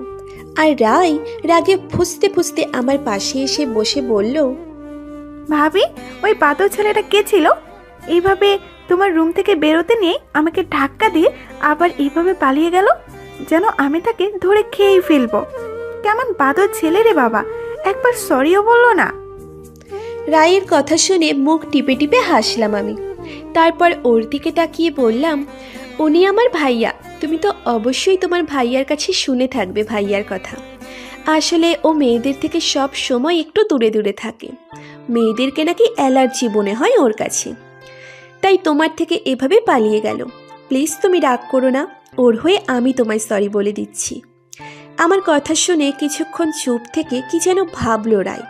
B: আর রায় রাগে ফুঁসতে ফুঁসতে আমার পাশে এসে বসে বলল,
G: ভাবি, ওই পাতর ছেলেটা কে ছিল? এইভাবে তোমার রুম থেকে বেরোতে নিয়ে আমাকে ধাক্কা দিয়ে আবার এইভাবে পালিয়ে গেল, যেন আমি তাকে ধরে খেয়েই ফেলবো। কেমন পাতর ছেলে রে বাবা, একবার সরিও বললো না।
B: রায়ের কথা শুনে মুখ টিপে টিপে হাসলাম আমি। তারপর ওর দিকে তাকিয়ে বললাম, উনি আমার ভাইয়া, তুমি তো অবশ্যই তোমার ভাইয়ার কাছে শুনে থাকবে ভাইয়ার কথা। আসলে ও মেয়েদের থেকে সব সময় একটু দূরে দূরে থাকে, মেয়েদেরকে নাকি অ্যালার্জি মনে হয় ওর কাছে, তাই তোমার থেকে এভাবে পালিয়ে গেল। প্লিজ তুমি রাগ করো না, ওর হয়ে আমি তোমায় সরি বলে দিচ্ছি। আমার কথা শুনে কিছুক্ষণ চুপ থেকে কি যেন ভাবলো রায়,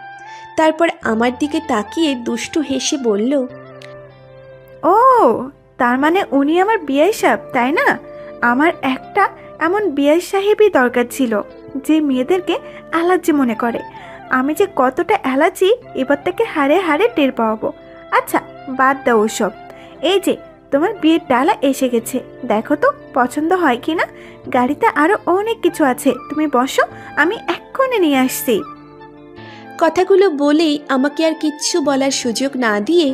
B: তারপর আমার দিকে তাকিয়ে দুষ্টু হেসে বলল,
G: ও তার মানে উনি আমার বিয়ে সাহেব, তাই না? আমার একটা এমন বিয়ে সাহেবই দরকার ছিল যে মেয়েদেরকে অ্যালার্জি মনে করে। আমি যে কতটা অ্যালার্জি এবার থেকে হাড়ে হাড়ে টের পাওয়াবো। আচ্ছা বাদ দাও ওসব, এই যে তোমার বিয়ের ডালা এসে গেছে, দেখো তো পছন্দ হয় কি না। গাড়িতে আরো অনেক কিছু আছে, তুমি বসো, আমি এক্ষুনি নিয়ে আসছি।
B: কথাগুলো বলেই আমাকে আর কিচ্ছু বলার সুযোগ না দিয়ে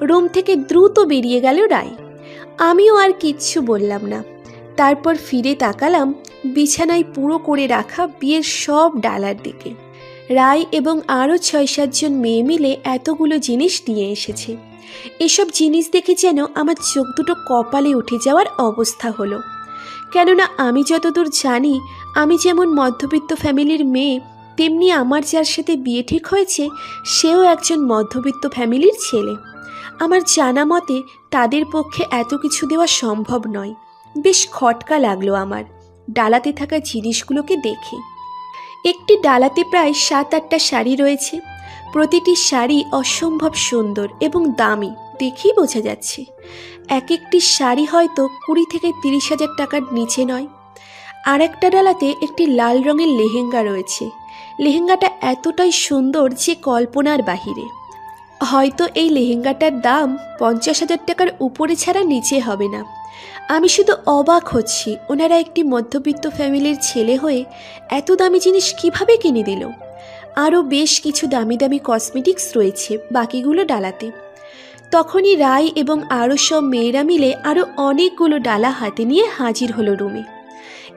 B: রুম থেকে দ্রুত বেরিয়ে গেল রায়। আমিও আর কিচ্ছু বললাম না, তারপর ফিরে তাকালাম বিছানায় পুরো করে রাখা বিয়ের সব ডালার দিকে। রায় এবং আরও ৬-৭ জন মেয়ে মিলে এতগুলো জিনিস নিয়ে এসেছে। এসব জিনিস দেখে যেন আমার চোখ দুটো কপালে উঠে যাওয়ার অবস্থা হলো। কেননা আমি যতদূর জানি, আমি যেমন মধ্যবিত্ত ফ্যামিলির মেয়ে, তেমনি আমার যার সাথে বিয়ে ঠিক হয়েছে সেও একজন মধ্যবিত্ত ফ্যামিলির ছেলে। আমার জানা মতে তাদের পক্ষে এত কিছু দেওয়া সম্ভব নয়। বেশ খটকা লাগলো আমার ডালাতে থাকা জিনিসগুলোকে দেখে। একটি ডালাতে প্রায় ৭-৮টা শাড়ি রয়েছে। প্রতিটি শাড়ি অসম্ভব সুন্দর এবং দামি, দেখেই বোঝা যাচ্ছে। এক একটি শাড়ি হয়তো ২০ থেকে ৩০ হাজার টাকার নিচে নয়। আর একটা ডালাতে একটি লাল রঙের লেহেঙ্গা রয়েছে। লেহেঙ্গাটা এতটাই সুন্দর যে কল্পনার বাহিরে। হয়তো এই লেহেঙ্গাটার দাম ৫০,০০০ টাকার উপরে ছাড়া নিচে হবে না। আমি শুধু অবাক হচ্ছি, ওনারা একটি মধ্যবিত্ত ফ্যামিলির ছেলে হয়ে এত দামি জিনিস কিভাবে কিনে দিল। আরও বেশ কিছু দামি দামি কসমেটিক্স রয়েছে বাকিগুলো ডালাতে। তখনই রায় এবং আরও সব মেয়েরা মিলে আরও অনেকগুলো ডালা হাতে নিয়ে হাজির হলো রুমে।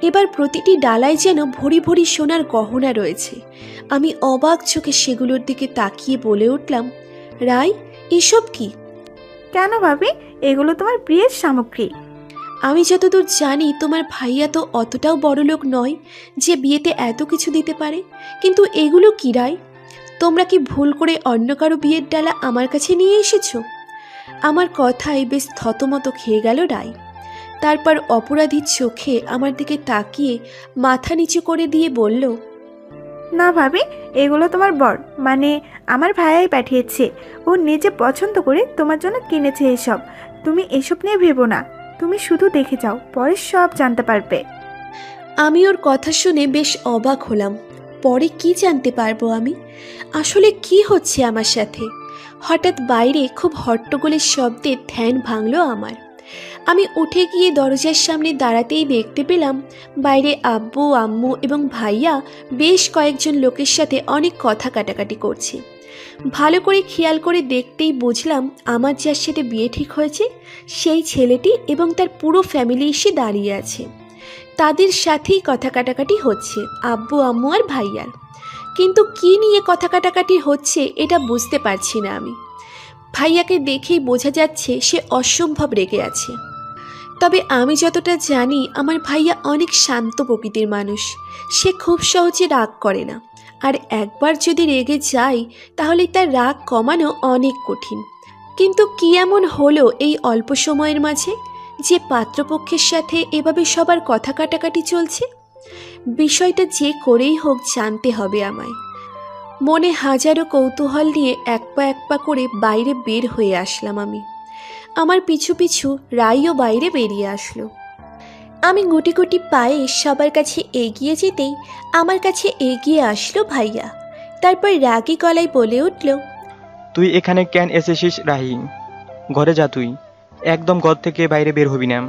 B: এবার প্রতিটি ডালায় যেন ভরি ভরি সোনার গহনা রয়েছে। আমি অবাক চোখে সেগুলোর দিকে তাকিয়ে বলে উঠলাম, রায়, এসব কি?
G: কেন ভাবি, এগুলো তোমার বিয়ের সামগ্রী।
B: আমি যতদূর জানি তোমার ভাইয়া তো অতটাও বড়লোক নয় যে বিয়েতে এত কিছু দিতে পারে, কিন্তু এগুলো কি রায়? তোমরা কি ভুল করে অন্য কারো বিয়ের ডালা আমার কাছে নিয়ে এসেছো? আমার কথায় বেশ থতমত খেয়ে গেল রায়। তারপর অপরাধীর চোখে আমার দিকে তাকিয়ে মাথা নিচু করে দিয়ে বলল,
G: না ভাবি, এগুলো তোমার বর মানে আমার ভাইয়াই পাঠিয়েছে। ও নিজে পছন্দ করে তোমার জন্য কিনেছে এসব। তুমি এসব নিয়ে ভেবো না, তুমি শুধু দেখে যাও, পরে সব জানতে পারবে।
B: আমি ওর কথা শুনে বেশ অবাক হলাম। পরে কি জানতে পারবো আমি? আসলে কি হচ্ছে আমার সাথে? হঠাৎ বাইরে খুব হট্টগোলের শব্দে ধ্যান ভাঙল আমার। আমি উঠে গিয়ে দরজার সামনে দাঁড়াতেই দেখতে পেলাম বাইরে আব্বু, আম্মু এবং ভাইয়া বেশ কয়েকজন লোকের সাথে অনেক কথা কাটাকাটি করছে। ভালো করে খেয়াল করে দেখতেই বুঝলাম আমার যার সাথে বিয়ে ঠিক হয়েছে সেই ছেলেটি এবং তার পুরো ফ্যামিলি এসে দাঁড়িয়ে আছে। তাদের সাথেই কথা কাটাকাটি হচ্ছে আব্বু, আম্মু আর ভাইয়ার। কিন্তু কি নিয়ে কথা কাটাকাটি হচ্ছে এটা বুঝতে পারছি না আমি। ভাইয়াকে দেখেই বোঝা যাচ্ছে সে অসম্ভব রেগে আছে। তবে আমি যতটা জানি আমার ভাইয়া অনেক শান্ত প্রকৃতির মানুষ। সে খুব সহজে রাগ করে না, আর একবার যদি রেগে যায় তাহলে তার রাগ কমানো অনেক কঠিন। কিন্তু কি এমন হলো এই অল্প সময়ের মাঝে যে পাত্রপক্ষের সাথে এভাবে সবার কথা কাটাকাটি চলছে? বিষয়টা যে করেই হোক জানতে হবে আমায়। মনে হাজারো কৌতূহল নিয়ে এক পা করে বাইরে বের হয়ে আসলাম আমি। আমার পিছু পিছু রাইও বাইরে বেরিয়ে আসলো। আমি গুটি গুটি পায়ে সবার কাছে এগিয়ে যেতেই আমার কাছে এগিয়ে আসলো ভাইয়া। তারপর রাগী গলায় বলে উঠল,
E: তুই এখানে কেন এসেছিস রাহি? ঘরে যা তুই, একদম ঘর থেকে বাইরে বের হবি না।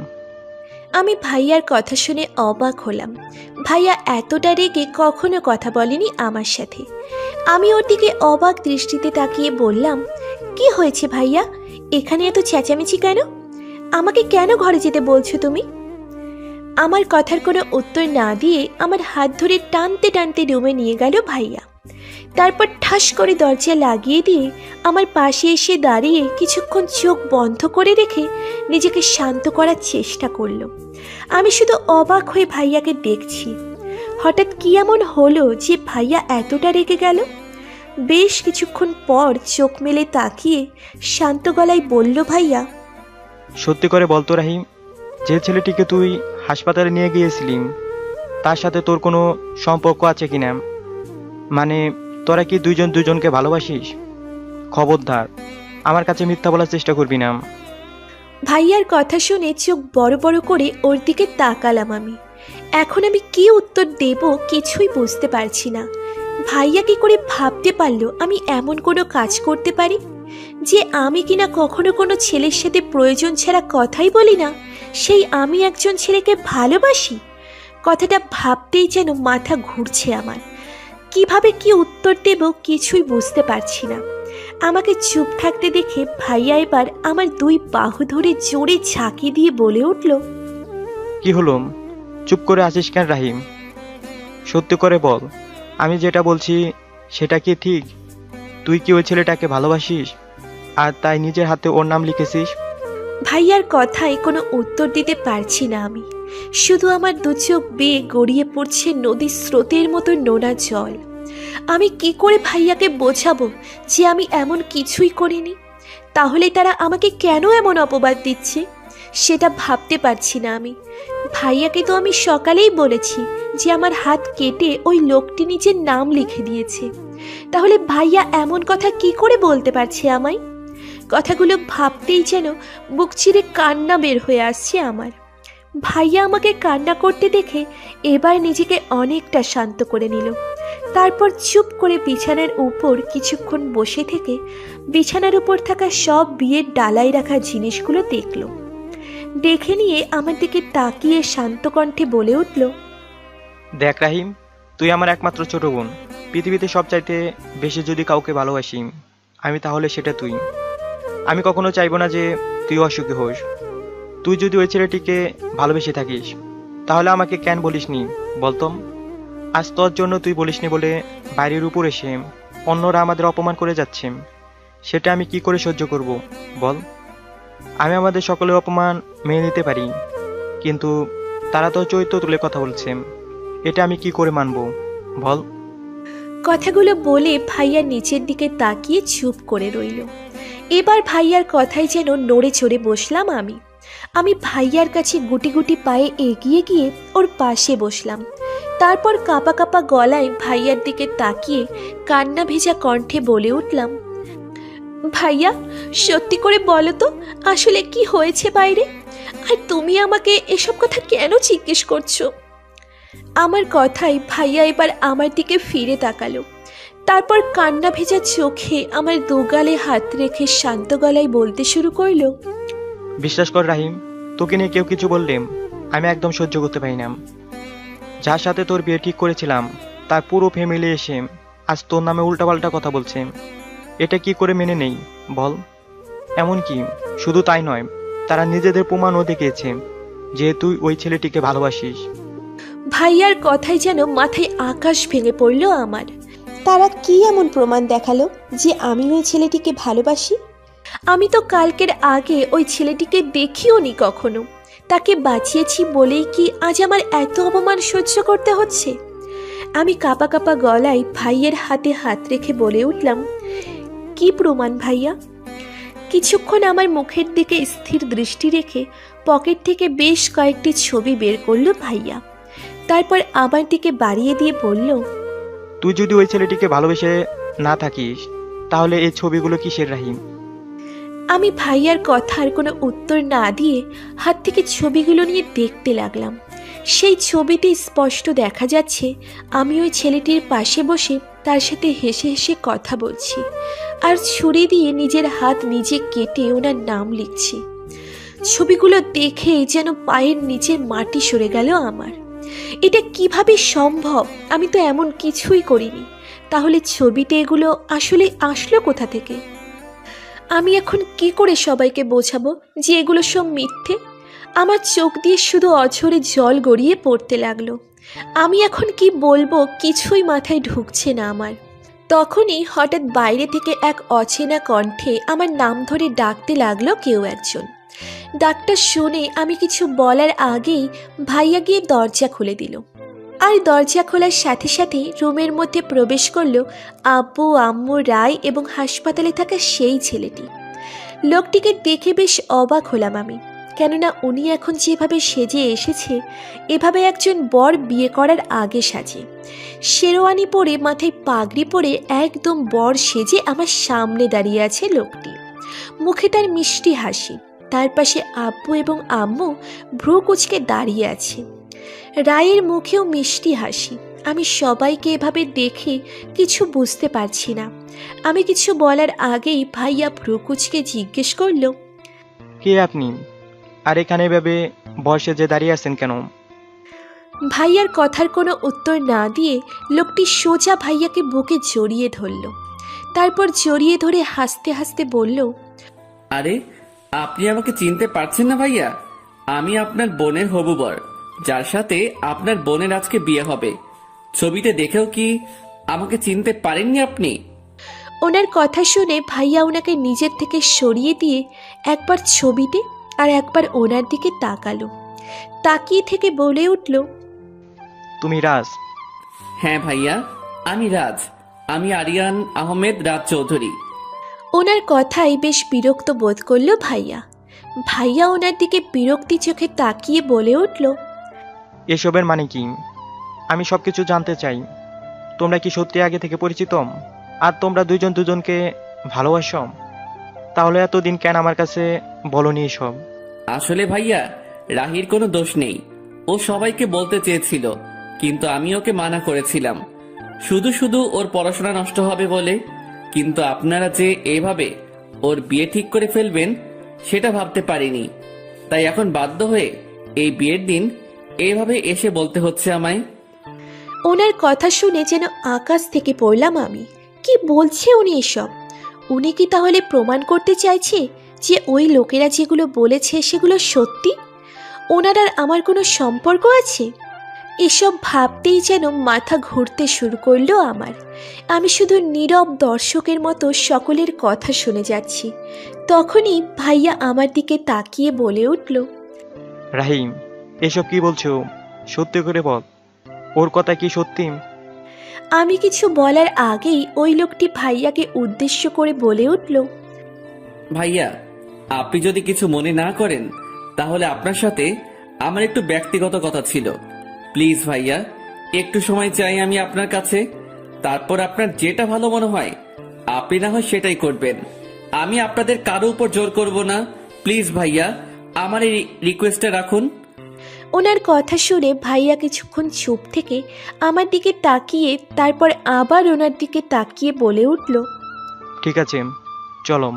B: আমি ভাইয়ার কথা শুনে অবাক হলাম। ভাইয়া এতটা রেগে কখনো কথা বলেনি আমার সাথে। আমি ওর দিকে অবাক দৃষ্টিতে তাকিয়ে বললাম, কি হয়েছে ভাইয়া? এখানে এত চেঁচামেচি কেন? আমাকে কেন ঘরে যেতে বলছো তুমি? আমার কথার কোনো উত্তর না দিয়ে আমার হাত ধরে টানতে টানতে রুমে নিয়ে গেল ভাইয়া। তারপর ঠাস করে দরজা লাগিয়ে দিয়ে আমার পাশে এসে দাঁড়িয়ে কিছুক্ষণ চোখ বন্ধ করে রেখে নিজেকে শান্ত করার চেষ্টা করলো। আমি শুধু অবাক হয়ে ভাইয়াকে দেখছি। হঠাৎ কি এমন হলো যে ভাইয়া এতটা রেগে গেল? বেশ কিছুক্ষণ পর চোখ মেলে তাকিয়ে শান্ত গলায় বলল, ভাইয়া,
E: সত্যি করে বলতো রাহিম, যে ছেলেটিকে তুই হাসপাতালে নিয়ে গিয়েছিলি তার সাথে তোর কোনো সম্পর্ক আছে কিনা? মানে তোরা কি দুইজন দুজনকে ভালোবাসিস? খবরদার আমার কাছে মিথ্যা বলার চেষ্টা করবি না।
B: ভাইয়ার কথা শুনে চোখ বড় বড় করে ওর দিকে তাকালাম আমি। এখন আমি কি উত্তর দেব কিছুই বুঝতে পারছি না। ভাইয়া কি করে ভাবতে পারলো আমি এমন কোনো কাজ করতে পারি যে আমি কিনা কখনো কোনো ছেলের সাথে প্রয়োজন ছাড়া কথাই বলি না, সেই আমি একজন ছেলেকে ভালোবাসি? কথাটা ভাবতেই যেন মাথা ঘুরছে আমার। কিভাবে কি উত্তর দেব কিছুই বুঝতে পারছি না। আমাকে চুপ থাকতে দেখে ভাইয়া এবার আমার দুই বাহু ধরে জোরে ঝাঁকি দিয়ে বলে উঠল,
E: কি হলো? চুপ করে আছিস কেন রাহিম? সত্যি করে বল, আমি যেটা বলছি সেটা কি ঠিক? তুই কি ওই ছেলেটাকে ভালোবাসিস আর তাই নিজের হাতে ওর নাম লিখেছিস?
B: ভাইয়ার কথায় কোনো উত্তর দিতে পারছি না আমি। শুধু আমার দু চোখ বেয়ে গড়িয়ে পড়ছে নদীর স্রোতের মতো নোনা জল। আমি কি করে ভাইয়াকে বোঝাবো যে আমি এমন কিছুই করিনি? তাহলে তারা আমাকে কেন এমন অপবাদ দিচ্ছে সেটা ভাবতে পারছি না আমি। ভাইয়াকে তো আমি সকালেই বলেছি যে আমার হাত কেটে ওই লোকটি নিজের নাম লিখে দিয়েছে। তাহলে ভাইয়া এমন কথা কি করে বলতে পারছে আমায়? কথাগুলো ভাবতেই যেন বুক চিরে কান্না বের হয়ে আসছে আমার। ভাইয়া আমাকে কান্না করতে দেখে এবার নিজেকে অনেকটা শান্ত করে নিল। তারপর চুপ করে বিছানার উপর কিছুক্ষণ বসে থেকে বিছানার উপর থাকা সব বিয়ের ডালায় রাখা জিনিসগুলো দেখলো। দেখে নিয়ে আমার দিকে তাকিয়ে শান্ত কণ্ঠে বলে উঠল,
E: দেখ রাহিম, তুই আমার একমাত্র ছোট বোন। পৃথিবীতে সবচাইতে বেশি যদি কাউকে ভালোবাসি আমি, তাহলে সেটা তুই। আমি কখনো চাইবো না যে তুই অসুখী হোস। তুই যদি ওই ছেলেটিকে ভালোবেসে থাকিস তাহলে আমাকে কেন বলিসনি বলতম? আজ তোর জন্য তুই বলিসনি বলে বাইরের উপর এসে অন্যরা আমাদের অপমান করে যাচ্ছে। সেটা আমি কি করে সহ্য করব বল? আমি আমাদের সকলের অপমান মেনে নিতে পারি, কিন্তু তারা তো চরিত্র তুলে কথা বলছে। এটা আমি কি করে মানবো বল?
B: কথাগুলো বলে ভাইয়া নিচের দিকে তাকিয়ে চুপ করে রইল। এবার ভাইয়ার কথাই যেন নড়ে চড়ে বসলাম আমি। আমি ভাইয়ার কাছে গুটি গুটি পায়ে এগিয়ে গিয়ে ওর পাশে বসলাম। তারপর কাঁপা কাঁপা গলায় ভাইয়ার দিকে তাকিয়ে কান্না ভেজা কণ্ঠে বলে উঠলাম, ভাইয়া সত্যি করে বলো তো আসলে কি হয়েছে বাইরে? আর তুমি আমাকে এসব কথা কেন জিজ্ঞেস করছো? আমার কথায় ভাইয়া এবার আমার দিকে ফিরে তাকালো। তারপর কান্না ভেজা চোখে আমার দুগালে হাত রেখে শান্ত গলায় বলতে শুরু করলো,
E: বিশ্বাস কর রাহিম, তোকে নিয়ে কেউ কিছু বললে আমি একদম সহ্য করতে পারি না। যার সাথে তোর বিয়ে ঠিক করেছিলাম তার পুরো ফ্যামিলি এসে আজ তোর নামে উল্টাপাল্টা কথা বলছে। এটা কি করে মেনে নেই বল? এমনকি শুধু তাই নয়, তারা নিজেদের প্রমাণও দেখিয়েছে যে তুই ওই ছেলেটিকে ভালোবাসিস।
B: ভাইয়ার কথায় যেন মাথায় আকাশ ভেঙে পড়ল আমার। তারা কি এমন প্রমাণ দেখালো যে আমি ওই ছেলেটিকে ভালোবাসি? আমি তো কালকের আগে ওই ছেলেটিকে দেখিও নি কখনো। তাকে বাঁচিয়েছি বলেই কি আজ আমার এত অপমান সহ্য করতে হচ্ছে? আমি কাঁপা কাঁপা গলায় ভাইয়ের হাতে হাত রেখে বলে উঠলাম, কি প্রমাণ ভাইয়া? কিছুক্ষণ আমার মুখের দিকে স্থির দৃষ্টি রেখে পকেট থেকে বেশ কয়েকটি ছবি বের করলো ভাইয়া। তারপর আমার দিকে বাড়িয়ে দিয়ে বলল,
E: তুই যদি ওই ছেলেটিকে ভালোবেসে না থাকিস তাহলে এই ছবিগুলো কিসের রাহিম?
B: আমি ভাইয়ার কথার কোনো উত্তর না দিয়ে হাত থেকে ছবিগুলো নিয়ে দেখতে লাগলাম। সেই ছবিতে স্পষ্ট দেখা যাচ্ছে আমি ওই ছেলেটির পাশে বসে তার সাথে হেসে হেসে কথা বলছি, আর ছুরি দিয়ে নিজের হাত নিজে কেটে ওনার নাম লিখছি। ছবিগুলো দেখে যেন পায়ের নিচের মাটি সরে গেল আমার। এটা কিভাবে সম্ভব? আমি তো এমন কিছুই করিনি। তাহলে ছবিতে এগুলো আসলে আসলো কোথা থেকে? আমি এখন কি করে সবাইকে বোঝাবো যে এগুলো সব মিথ্যে? আমার চোখ দিয়ে শুধু অঝরে জল গড়িয়ে পড়তে লাগলো। আমি এখন কি বলবো কিছুই মাথায় ঢুকছে না আমার। তখনই হঠাৎ বাইরে থেকে এক অচেনা কণ্ঠে আমার নাম ধরে ডাকতে লাগলো কেউ একজন। ডাকটা শুনে আমি কিছু বলার আগেই ভাইয়া গিয়ে দরজা খুলে দিল। আর দরজা খোলার সাথে সাথে রুমের মধ্যে প্রবেশ করলো আব্বু, আম্মু, রায় এবং হাসপাতালে থাকা সেই ছেলেটি। লোকটিকে দেখে বেশ অবাক হলাম আমি, কেননা উনি এখন যেভাবে সেজে এসেছে এভাবে একজন বর বিয়ে করার আগে সাজে। শেরওয়ানি পরে মাথায় পাগড়ি পরে একদম বর সেজে আমার সামনে দাঁড়িয়ে আছে লোকটি। মুখে তার মিষ্টি হাসি। তার পাশে আব্বু এবং আম্মু ভ্রু কুঁচকে দাঁড়িয়ে আছে। রায়ের মুখেও মিষ্টি হাসি। আমি সবাইকে এভাবে দেখে কিছু বুঝতে পারছি না। আমি কিছু বলার আগেই ভাইয়া ভ্রু কুঁচকে জিজ্ঞেস করলো,
E: কে আপনি? আর এখানে এভাবে বসে যে দাঁড়িয়ে আছেন কেন?
B: ভাইয়ার কথার কোনো উত্তর না দিয়ে লোকটি সোজা ভাইয়াকে বুকে জড়িয়ে ধরল। তারপর জড়িয়ে ধরে হাসতে হাসতে বলল,
C: আরে আপনি আমাকে চিনতে পারছেন না ভাইয়া? আমি আপনার বোনের হবু বর যার সাথে আপনার বোনের আজকে বিয়ে হবে। ছবিতে দেখেও কি আমাকে চিনতে পারেননি আপনি?
B: ওনার কথা শুনে ভাইয়া ওনাকে নিজের থেকে সরিয়ে দিয়ে একবার ছবিতে আর একবার ওনার দিকে তাকালো। তাকিয়ে থেকে বলে উঠল,
E: তুমি রাজ?
C: হ্যাঁ ভাইয়া, আমি রাজ। আমি আরিয়ান আহমেদ রাজ চৌধুরী।
B: ওনার কথাই বেশ বিরক্ত বোধ করল ভাইয়া। ভাইয়া ওনার দিকে বিরক্তি চোখে তাকিয়ে বলে উঠল,
E: এসবের মানে কি? আমি সবকিছু জানতে চাই। তোমরা কি সত্যি আগে থেকে পরিচিত? আর তোমরা দুজন দুজনকে ভালোবাসো? তাহলে এতদিন কেন আমার কাছে বলনি এসব?
C: আসলে ভাইয়া, রাহির কোনো দোষ নেই। ও সবাইকে বলতে চেয়েছিল, কিন্তু আমি ওকে মানা করেছিলাম, শুধু শুধু ওর পড়াশোনা নষ্ট হবে বলে। কিন্তু আপনারা যে এভাবে ওর বিয়ে ঠিক করে ফেলবেন সেটা ভাবতে পারিনি। তাই এখন বাধ্য হয়ে এই বিয়ের দিন এইভাবে এসে বলতে হচ্ছে আমায়।
B: ওনার কথা শুনে যেন আকাশ থেকে পড়লাম আমি। কি বলছে উনি এসব? উনি কি তাহলে প্রমাণ করতে চাইছে যে ওই লোকেরা যেগুলো বলেছে সেগুলো সত্যি? ওনার আর আমার কোনো সম্পর্ক আছে? এসব ভাবতেই যেন মাথা ঘুরতে শুরু করলো আমার। আমি শুধু নীরব দর্শকের মতো সকলের কথা শুনে যাচ্ছি। তখনই ভাইয়া আমার দিকে তাকিয়ে বলে উঠল,
E: রাহিম, এসব কি বলছো? সত্যি করে বল, ওর কথা কি সত্যি?
B: আমি কিছু বলার আগেই ওই লোকটি ভাইয়াকে উদ্দেশ্য করে বলে উঠল,
C: ভাইয়া, আপনি যদি কিছু মনে না করেন তাহলে আপনার সাথে আমার একটু ব্যক্তিগত কথা ছিল। প্লিজ ভাইয়া, একটু সময় চাই আমি আপনার কাছে। তারপর আপনার যেটা ভালো মনে হয় আপনি না হয় সেটাই করবেন। আমি আপনাদের কারো উপর জোর করব না। প্লিজ ভাইয়া, আমার এই রিকোয়েস্টটা রাখুন।
B: ওনার কথা শুনে ভাইয়া কিছুক্ষণ চুপ থেকে আমার দিকে তাকিয়ে তারপর আবার ওনার দিকে তাকিয়ে বলে উঠল,
E: ঠিক আছে, চলো,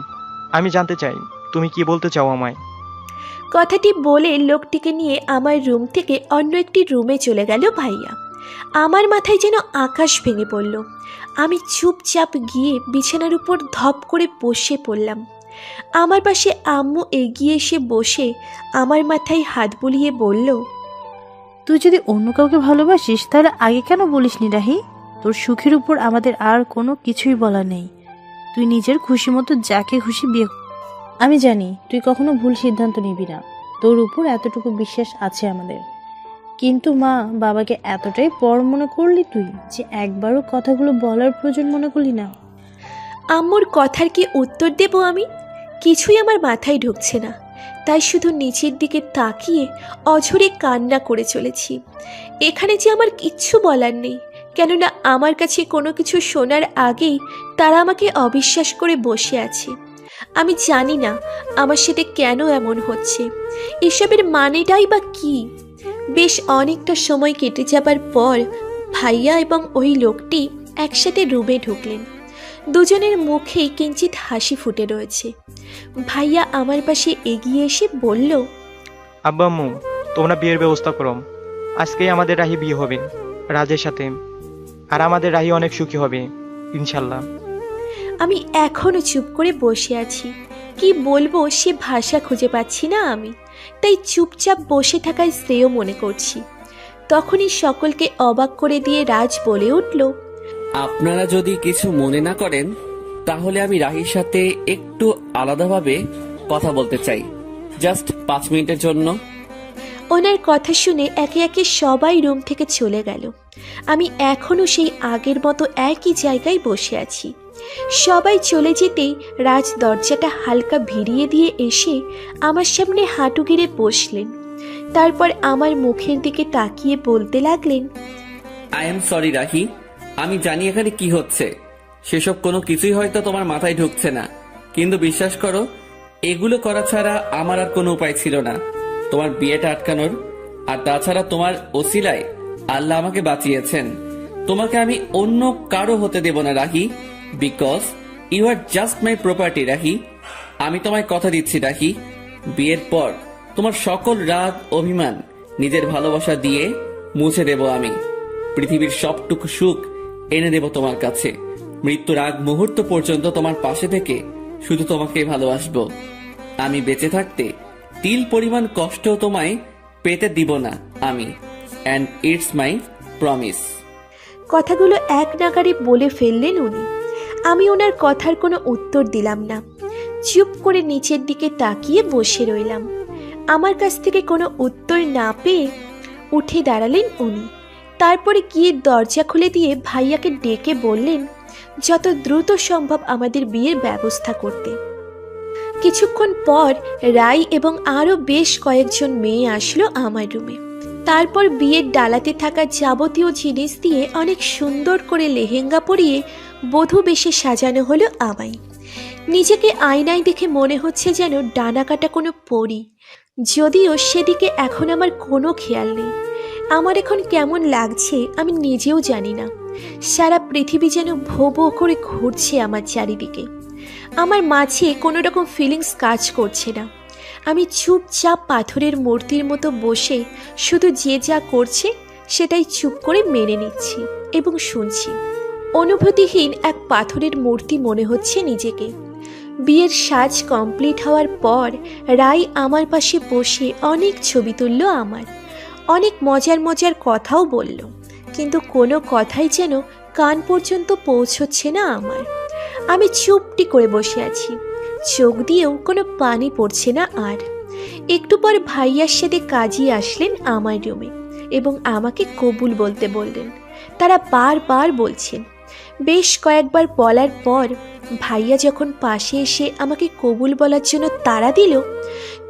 E: আমি জানতে চাই তুমি কি বলতে চাও আমায়।
B: কথাটি বলে লোকটিকে নিয়ে আমার রুম থেকে অন্য একটি রুমে চলে গেল ভাইয়া। আমার মাথায় যেন আকাশ ভেঙে পড়ল। আমি চুপচাপ গিয়ে বিছানার উপর ধপ করে বসে পড়লাম। আমার পাশে আম্মু এগিয়ে এসে বসে আমার মাথায় হাত বুলিয়ে বলল,
F: তুই যদি অন্য কাউকে ভালোবাসিস তাহলে আগে কেন বলিসনি রাহি? তোর সুখের উপর আমাদের আর কোনো কিছুই বলা নেই। তুই নিজের খুশি মতো যাকে খুশি বিয়ে। আমি জানি তুই কখনো ভুল সিদ্ধান্ত নিবি না, তোর উপর এতটুকু বিশ্বাস আছে আমাদের। কিন্তু মা বাবাকে এতটাই পর মনে করলি তুই যে একবারও কথাগুলো বলার প্রয়োজন মনে করলি না।
B: আম্মুর কথার কি উত্তর দেব আমি? কিছুই আমার মাথায় ঢুকছে না। তাই শুধু নিচের দিকে তাকিয়ে অঝরে কান্না করে চলেছি। এখানে যে আমার কিচ্ছু বলার নেই, কেননা আমার কাছে কোনো কিছু শোনার আগেই তারা আমাকে অবিশ্বাস করে বসে আছে। আমি জানি না আমার সাথে কেন এমন হচ্ছে, এসবের মানেটাই বা কী। বেশ অনেকটা সময় কেটে যাবার পর ভাইয়া এবং ওই লোকটি একসাথে রুমে ঢুকলেন। দুজনের মুখেই কিঞ্চিত হাসি ফুটে রয়েছে। ভাইয়া আমার পাশে এগিয়ে এসে বলল,
E: আব্বা আম্মু, তোমরা বিয়ের ব্যবস্থা করো। আজকেই আমাদের রাহি বিয়ে হবে রাজের সাথে, আর আমাদের রাহি অনেক সুখী হবে ইনশাল্লাহ।
B: আমি এখনো চুপ করে বসে আছি। কি বলবো সে ভাষা খুঁজে পাচ্ছি না আমি, তাই চুপচাপ বসে থাকায় শ্রেয় মনে করছি। তখনই সকলকে অবাক করে দিয়ে রাজ বলে উঠল,
C: আপনারা যদি কিছু মনে না করেন তাহলে আমি রাহির সাথে একটু আলাদাভাবে কথা বলতে চাই, জাস্ট 5 মিনিটের জন্য।
B: ওনার কথা শুনে একে একে সবাই রুম থেকে চলে গেল। আমি এখনো সেই আগের মতো একই জায়গায় বসে আছি। সবাই চলে যেতেই রাজ দরজাটা হালকা ভিড়িয়ে দিয়ে এসে আমার সামনে হাঁটু গেড়ে বসলেন। তারপর আমার মুখের দিকে তাকিয়ে বলতে লাগলেন,
C: আই এম সরি রাহি, আমি জানি এখানে কি হচ্ছে। সেসব কোনো কিছুই হয়তো তোমার মাথায় ঢুকছে না, কিন্তু বিশ্বাস করো এগুলো করা ছাড়া আমার আর কোনো উপায় ছিল না তোমার বিয়েটা আটকানোর। আর তাছাড়া তোমার ওসিলায় আল্লাহ আমাকে বাঁচিয়েছেন। তোমাকে আমি অন্য কারো হতে দেব না Rahi, because you are just my property Rahi. আমি তোমায় কথা দিচ্ছি রাহি, বিয়ের পর তোমার সকল রাগ অভিমান নিজের ভালোবাসা দিয়ে মুছে দেব আমি। পৃথিবীর সবটুকু সুখ এনে দেব তোমার কাছে। মৃত্যুর আগ মুহূর্ত পর্যন্ত তোমার পাশে থেকে শুধু তোমাকে ভালোবাসবো। আমি বেঁচে থাকতে তিল পরিমাণ কষ্টও তোমায় পেতে দিব না আমি, অ্যান্ড ইটস মাই প্রমিস।
B: কথাগুলো এক নাগারে বলে ফেললেন উনি। আমি ওনার কথার কোনো উত্তর দিলাম না, চুপ করে নিচের দিকে তাকিয়ে বসে রইলাম। আমার কাছ থেকে কোনো উত্তর না পেয়ে উঠে দাঁড়ালেন উনি। তারপরে গিয়ে দরজা খুলে দিয়ে ভাইয়াকে ডেকে বললেন যত দ্রুত সম্ভব আমাদের বিয়ের ব্যবস্থা করতে। কিছুক্ষণ পর রাই এবং আরও বেশ কয়েকজন মেয়ে আসলো আমার রুমে। তারপর বিয়ের ডালাতে থাকা যাবতীয় জিনিস দিয়ে অনেক সুন্দর করে লেহেঙ্গা পরিয়ে বধূ বেশে সাজানো হলো আমায়। নিজেকে আয়নায় দেখে মনে হচ্ছে যেন ডানা কাটা কোনো পরী, যদিও সেদিকে এখন আমার কোনো খেয়াল নেই। আমার এখন কেমন লাগছে আমি নিজেও জানি না। সারা পৃথিবী যেন ভো ভো করে ঘুরছে আমার চারিদিকে। আমার মাঝে কোনো রকম ফিলিংস কাজ করছে না। আমি চুপচাপ পাথরের মূর্তির মতো বসে শুধু যে যা করছে সেটাই চুপ করে মেনে নিচ্ছি এবং শুনছি। অনুভূতিহীন এক পাথরের মূর্তি মনে হচ্ছে নিজেকে। বিয়ের সাজ কমপ্লিট হওয়ার পর রাই আমার পাশে বসে অনেক ছবি তুলল আমার, অনেক মজার মজার কথাও বলল, কিন্তু কোনো কথাই যেন কান পর্যন্ত পৌঁছচ্ছে না আমার। আমি চুপটি করে বসে আছি, চোখ দিয়েও কোনো পানি পড়ছে না আর। একটু পর ভাইয়ার সাথে কাজী আসলেন আমার রুমে এবং আমাকে কবুল বলতে বললেন। তারা বারবার বলছেন। বেশ কয়েকবার বলার পর ভাইয়া যখন পাশে এসে আমাকে কবুল বলার জন্য তাড়া দিল,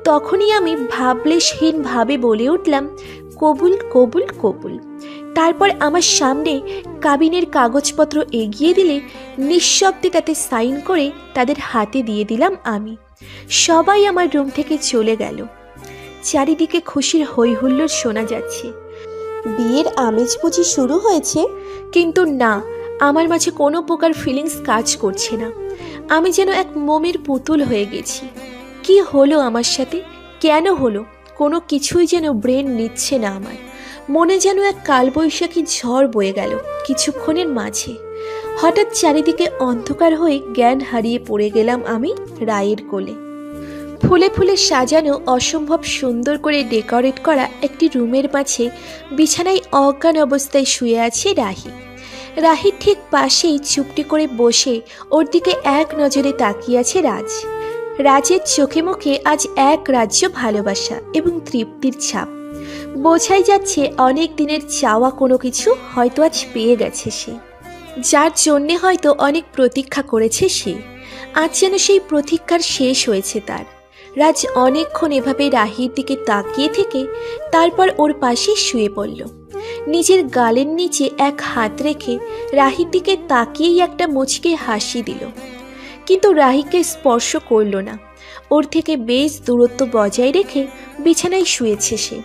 B: তখনই আমি ভাবলেশহীনভাবে বলে উঠলাম কবুল কবুল কবুল। তারপর আমার সামনে কাবিনের কাগজপত্র এগিয়ে দিলে নিঃশব্দে তাতে সাইন করে তাদের হাতে দিয়ে দিলাম আমি। সবাই আমার রুম থেকে চলে গেল। চারিদিকে খুশির হৈ হুল্লোড় শোনা যাচ্ছে। বিয়ের আমেজ বুঝি শুরু হয়েছে, কিন্তু না, আমার মাঝে কোনো প্রকার ফিলিংস কাজ করছে না। আমি যেন এক মোমের পুতুল হয়ে গেছি। কি হলো আমার সাথে, কেন হলো, কোনো কিছুই যেন ব্রেন নিচ্ছে না আমার। মনে যেন এক কালবৈশাখী ঝড় বয়ে গেল কিছুক্ষণের মাঝে। হঠাৎ চারিদিকে অন্ধকার হয়ে জ্ঞান হারিয়ে পড়ে গেলাম আমি রায়ের কোলে। ফুলে ফুলে সাজানো অসম্ভব সুন্দর করে ডেকোরেট করা একটি রুমের মাঝে বিছানায় অজ্ঞান অবস্থায় শুয়ে আছে রাহি। রাহির ঠিক পাশেই চুপটি করে বসে ওর দিকে এক নজরে তাকিয়ে আছে রাজ। রাজের চোখে মুখে আজ এক রাজ্য ভালোবাসা এবং তৃপ্তির ছাপ। বোঝাই যাচ্ছে অনেক দিনের চাওয়া কোনো কিছু হয়তো আজ পেয়ে গেছে সে, যার জন্যে হয়তো অনেক প্রতীক্ষা করেছে সে। আজ যেন সেই প্রতীক্ষার শেষ হয়েছে তার। রাজ অনেকক্ষণ এভাবে রাহির দিকে তাকিয়ে থেকে তারপর ওর পাশে শুয়ে পড়ল। নিজের গালের নিচে এক হাত রেখে রাহির দিকে তাকিয়েই একটা মুচকে হাসি দিল, কিন্তু রাহিকে স্পর্শ করল না। ওর থেকে বেশ দূরত্ব বজায় রেখে বিছানায় শুয়েছে সে।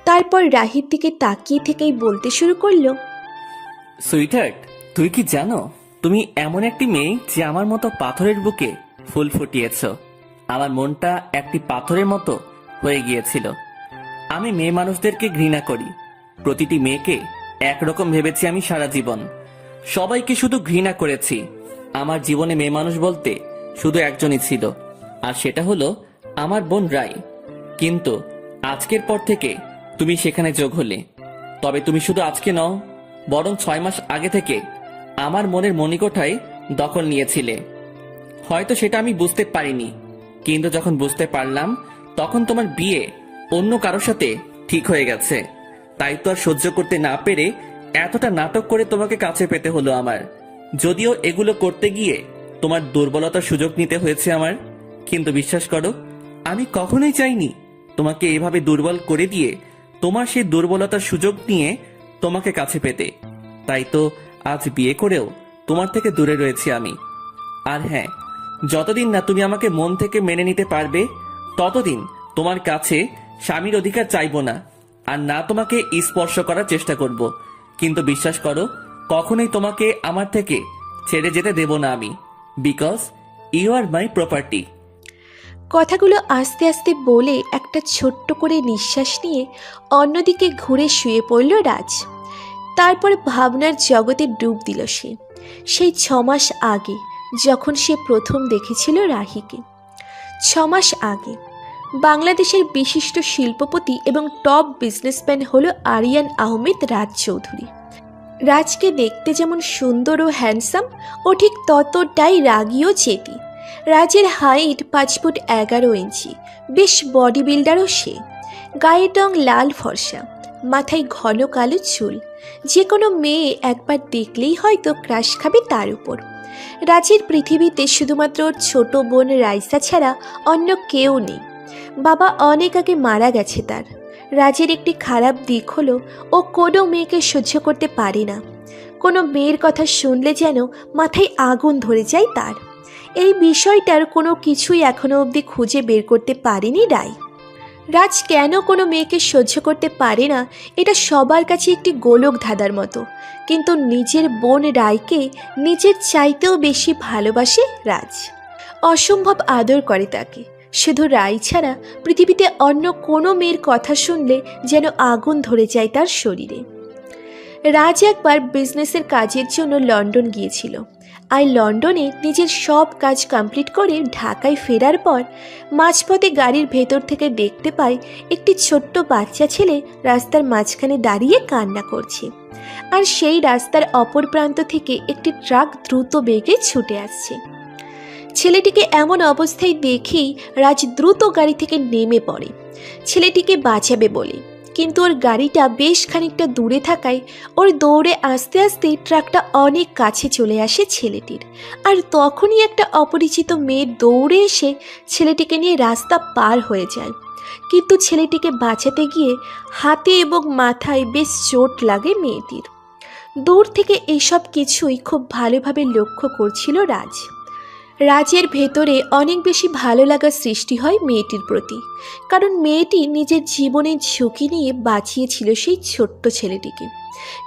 B: তারপর রাহির দিকে তাকিয়ে থেকেই বলতে শুরু করলো,
C: সুইটার্ট, তুই কি জানো তুমি এমন একটি মেয়ে যে আমার মতো পাথরের বুকে ফুল ফুটিয়েছ। আমার মনটা একটি পাথরের মতো হয়ে গিয়েছিল। আমি মেয়ে মানুষদেরকে ঘৃণা করি। প্রতিটি মেয়েকে একরকম ভেবেছি আমি সারা জীবন। সবাইকে শুধু ঘৃণা করেছি। আমার জীবনে মেয়ে মানুষ বলতে শুধু একজনই ছিল, আর সেটা হলো আমার বোন রাই। কিন্তু আজকের পর থেকে তুমি সেখানে যোগ হলে। তবে তুমি শুধু আজকে নও, বরং 6 মাস আগে থেকে আমার মনের মণিকোঠায় দখল নিয়েছিলে। হয়তো সেটা আমি বুঝতে পারিনি, কিন্তু যখন বুঝতে পারলাম তখন তোমার বিয়ে অন্য কারোর সাথে ঠিক হয়ে গেছে। তাই তো আর সহ্য করতে না পেরে এতটা নাটক করে তোমাকে কাছে পেতে হলো আমার। যদিও এগুলো করতে গিয়ে তোমার দুর্বলতার সুযোগ নিতে হয়েছে আমার, কিন্তু বিশ্বাস করো আমি কখনোই চাইনি তোমাকে এভাবে দুর্বল করে দিয়ে তোমার সেই দুর্বলতার সুযোগ নিয়ে তোমাকে কাছে পেতে। তাই তো আজ বিয়ে করেও তোমার থেকে দূরে রয়েছি আমি। আর হ্যাঁ, যতদিন না তুমি আমাকে মন থেকে মেনে নিতে পারবে ততদিন তোমার কাছে স্বামীর অধিকার চাইবো না, আর না তোমাকে স্পর্শ করার চেষ্টা করব। কিন্তু বিশ্বাস করো কখনোই তোমাকে আমার থেকে ছেড়ে যেতে দেব না আমি, because you are my property.
B: কথাগুলো আস্তে আস্তে বলে একটা ছোট্ট করে নিঃশ্বাস নিয়ে অন্যদিকে ঘুরে শুয়ে পড়ল রাজ। তারপর ভাবনার জগতে ডুব দিল সে। সেই 6 মাস আগে যখন সে প্রথম দেখেছিল রাহিকে। 6 মাস আগে বাংলাদেশের বিশিষ্ট শিল্পপতি এবং টপ বিজনেসম্যান হলো আরিয়ান আহমেদ রাজ চৌধুরী। রাজকে দেখতে যেমন সুন্দর ও হ্যান্ডসাম, ও ঠিক ততটাই রাগী ও চেতি। রাজের হাইট 5 ফুট 11 ইঞ্চি, বেশ বডি বিল্ডারও সে। গায়ের রং লাল ফর্সা, মাথায় ঘন কালো চুল। যে কোনো মেয়ে একবার দেখলেই হয়তো ক্রাশ খাবে তার উপর। রাজের পৃথিবীতে শুধুমাত্র ওর ছোট বোন রাইসা ছাড়া অন্য কেউ নেই। বাবা অনেক আগে মারা গেছে তার। রাজের একটি খারাপ দিক হলো ও কোনো মেয়েকে সহ্য করতে পারে না। কোনো মেয়ের কথা শুনলে যেন মাথায় আগুন ধরে যায় তার। এই বিষয়টার কোনো কিছুই এখনো অবধি খুঁজে বের করতে পারেনি রায়। রাজ কেন কোনো মেয়েকে সহ্য করতে পারে না এটা সবার কাছে একটি গোলক ধাঁধার মতো, কিন্তু নিজের বোন রায়কে নিজের চাইতেও বেশি ভালোবাসে রাজ। অসম্ভব আদর করে তাকে। শুধু রায় ছাড়া পৃথিবীতে অন্য কোনো মেয়ের কথা শুনলে যেন আগুন ধরে যায় তার শরীরে। রাজ একবার বিজনেসের কাজের জন্য লন্ডন গিয়েছিল, আর লন্ডনে নিজের সব কাজ কমপ্লিট করে ঢাকায় ফেরার পর মাঝপথে গাড়ির ভেতর থেকে দেখতে পায় একটি ছোট্ট বাচ্চা ছেলে রাস্তার মাঝখানে দাঁড়িয়ে কান্না করছে, আর সেই রাস্তার অপর প্রান্ত থেকে একটি ট্রাক দ্রুত বেগে ছুটে আসছে। ছেলেটিকে এমন অবস্থায় দেখেই রাজ দ্রুত গাড়ি থেকে নেমে পড়ে ছেলেটিকে বাঁচাবে বলে, কিন্তু ওর গাড়িটা বেশ খানিকটা দূরে থাকায় ওর দৌড়ে আস্তে আস্তে ট্রাকটা অনেক কাছে চলে আসে ছেলেটির। আর তখনই একটা অপরিচিত মেয়ে দৌড়ে এসে ছেলেটিকে নিয়ে রাস্তা পার হয়ে যায়, কিন্তু ছেলেটিকে বাঁচাতে গিয়ে হাতে এবং মাথায় বেশ চোট লাগে মেয়েটির। দূর থেকে এইসব কিছুই খুব ভালোভাবে লক্ষ্য করছিল রাজ। রাজের ভেতরে অনেক বেশি ভালো লাগার সৃষ্টি হয় মেয়েটির প্রতি, কারণ মেয়েটি নিজের জীবনের ঝুঁকি নিয়ে বাঁচিয়েছিল সেই ছোট্ট ছেলেটিকে।